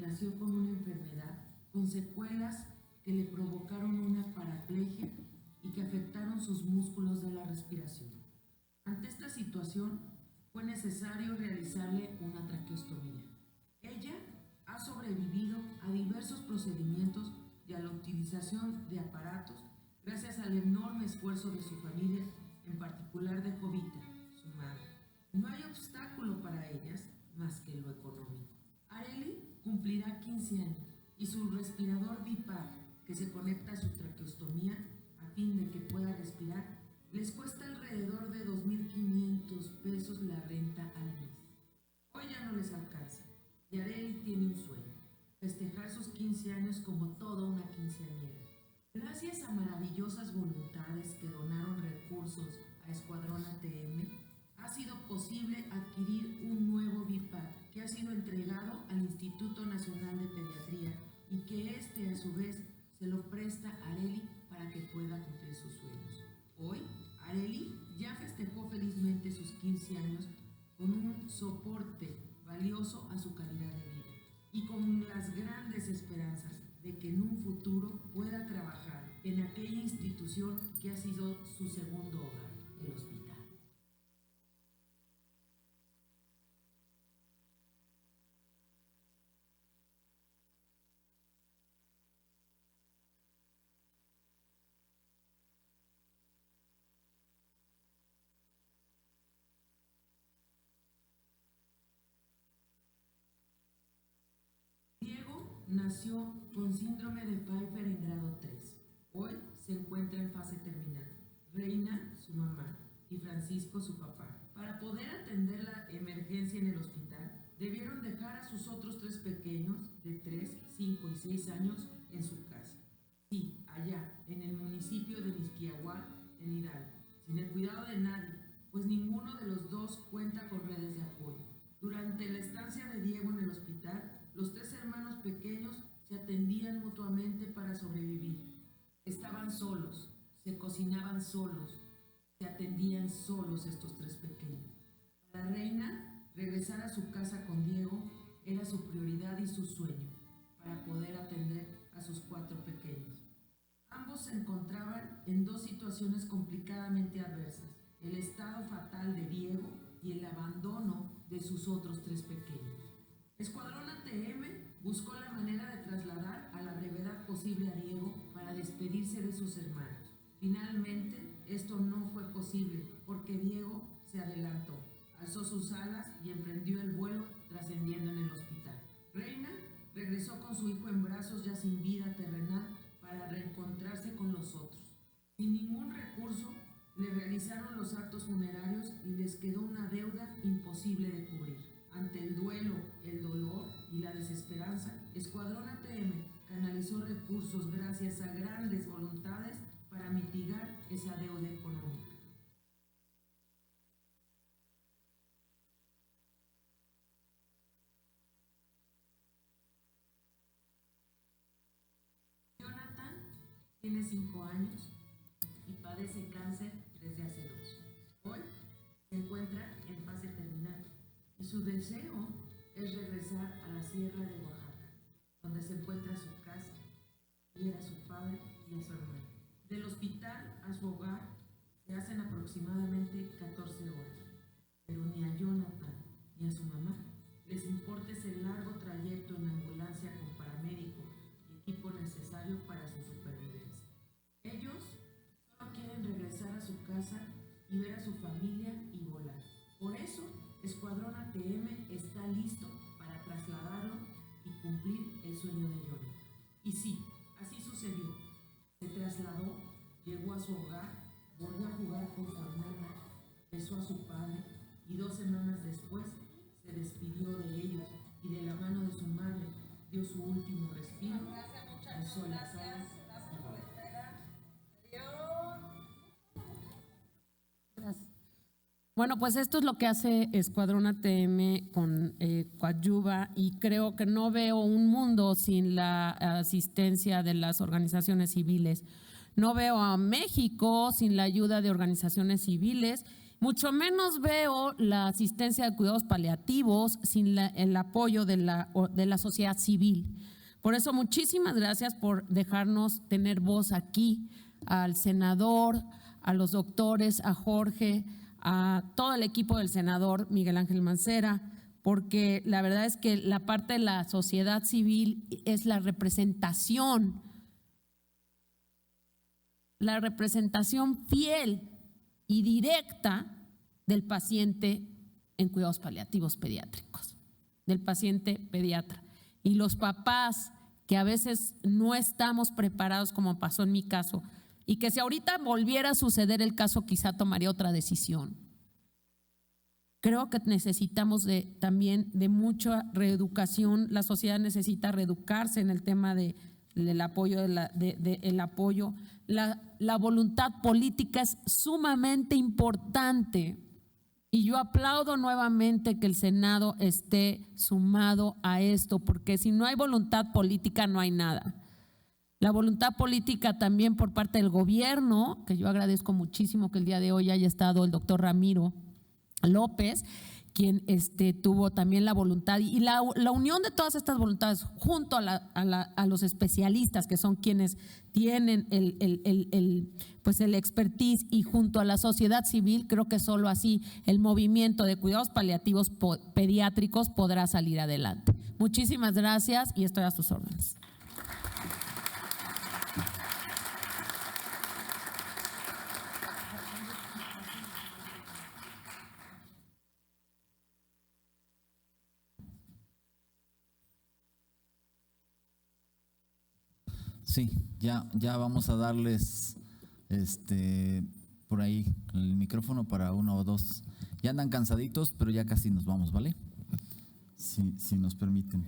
Nació con una enfermedad, con secuelas que le provocaron una paraplegia y que afectaron sus músculos de la respiración. Ante esta situación, fue necesario realizarle una traqueostomía. Ella ha sobrevivido a diversos procedimientos y a la utilización de aparatos gracias al enorme esfuerzo de su familia, en particular de Jovita, su madre. No hay obstáculo para ellas más que lo económico. Arely cumplirá 15 años y su respirador BiPAP, que se conecta a su traqueostomía a fin de que pueda respirar, les cuesta alrededor de 2,500 pesos la renta al mes. Hoy ya no les alcanza y Arely tiene un sueño: festejar sus 15 años como toda una quinceañera. Gracias a maravillosas voluntades que donaron recursos a Escuadrón ATM, ha sido posible adquirir un nuevo BiPAP que ha sido entregado al Instituto Nacional de Pediatría, y que a su vez se lo presta a Arely para que pueda cumplir sus sueños. Hoy, Arely ya festejó felizmente sus 15 años con un soporte valioso a su calidad de vida y con las grandes esperanzas de que en un futuro pueda trabajar en aquella institución que ha sido su segundo hogar, el hospital. nació con síndrome de Pfeiffer en grado 3. Hoy se encuentra en fase terminal. Reina, su mamá, y Francisco, su papá. Para poder atender la emergencia en el hospital, debieron dejar a sus otros 3 pequeños de 3, 5 y 6 años en su casa. Sí, allá, en el municipio de Mixquiahual, en Hidalgo, sin el cuidado de nadie, pues ninguno de los dos cuenta con redes de apoyo. Durante la estancia de Diego en el hospital, los 3 hermanos pequeños se atendían mutuamente para sobrevivir. Estaban solos, se cocinaban solos, se atendían solos estos 3 pequeños. Para Reina, regresar a su casa con Diego era su prioridad y su sueño, para poder atender a sus 4 pequeños. Ambos se encontraban en 2 situaciones complicadamente adversas: el estado fatal de Diego y el abandono de sus otros 3 pequeños. Escuadrón ATM buscó la manera de trasladar a la brevedad posible a Diego para despedirse de sus hermanos. Finalmente, esto no fue posible porque Diego se adelantó, alzó sus alas y emprendió el vuelo, trascendiendo en el hospital. Reina regresó con su hijo en brazos ya sin vida terrenal para reencontrarse con los otros. Sin ningún recurso, le realizaron los actos funerarios y les quedó una deuda imposible de cubrir. Ante el duelo, el dolor y la desesperanza, Escuadrón ATM canalizó recursos gracias a grandes voluntades para mitigar esa deuda económica. Jonathan tiene 5 años y padece cáncer desde hace 2. Hoy se encuentra en fase terminal y su deseo es regresar a la Sierra de Oaxaca, donde se encuentra su casa, y ver a su padre y a su hermano. Del hospital a su hogar se hacen aproximadamente 14 horas, pero ni a Jonathan ni a su mamá les importa ese largo trayecto en ambulancia con paramédico y equipo necesario para su supervivencia. Ellos solo quieren regresar a su casa y ver a su familia y volar. Por eso, Escuadrón ATM está listo para trasladarlo y cumplir el sueño de Jonathan. Y sí, así sucedió. Se trasladó, llegó a su hogar, volvió a jugar con su hermana, besó a su padre y 2 semanas después se despidió de ellos y de la mano de su madre dio su último respiro, alzó las alas. Bueno, pues esto es lo que hace Escuadrón ATM con Coadyuva, y creo que no veo un mundo sin la asistencia de las organizaciones civiles. No veo a México sin la ayuda de organizaciones civiles, mucho menos veo la asistencia de cuidados paliativos sin el apoyo de la sociedad civil. Por eso, muchísimas gracias por dejarnos tener voz aquí, al senador, a los doctores, a Jorge, a todo el equipo del senador Miguel Ángel Mancera, porque la verdad es que la parte de la sociedad civil es la representación fiel y directa del paciente en cuidados paliativos pediátricos, del paciente pediatra. Y los papás que a veces no estamos preparados, como pasó en mi caso, y que si ahorita volviera a suceder el caso, quizá tomaría otra decisión. Creo que necesitamos también de mucha reeducación. La sociedad necesita reeducarse en el tema del apoyo, la voluntad política es sumamente importante. Y yo aplaudo nuevamente que el Senado esté sumado a esto, porque si no hay voluntad política no hay nada. La voluntad política también por parte del gobierno, que yo agradezco muchísimo que el día de hoy haya estado el doctor Ramiro López, quien tuvo también la voluntad y la unión de todas estas voluntades junto a los especialistas, que son quienes tienen el expertise, y junto a la sociedad civil. Creo que solo así el movimiento de cuidados paliativos pediátricos podrá salir adelante. Muchísimas gracias y estoy a sus órdenes. Sí, ya vamos a darles por ahí el micrófono para uno o dos. Ya andan cansaditos, pero ya casi nos vamos, ¿vale? Si nos permiten.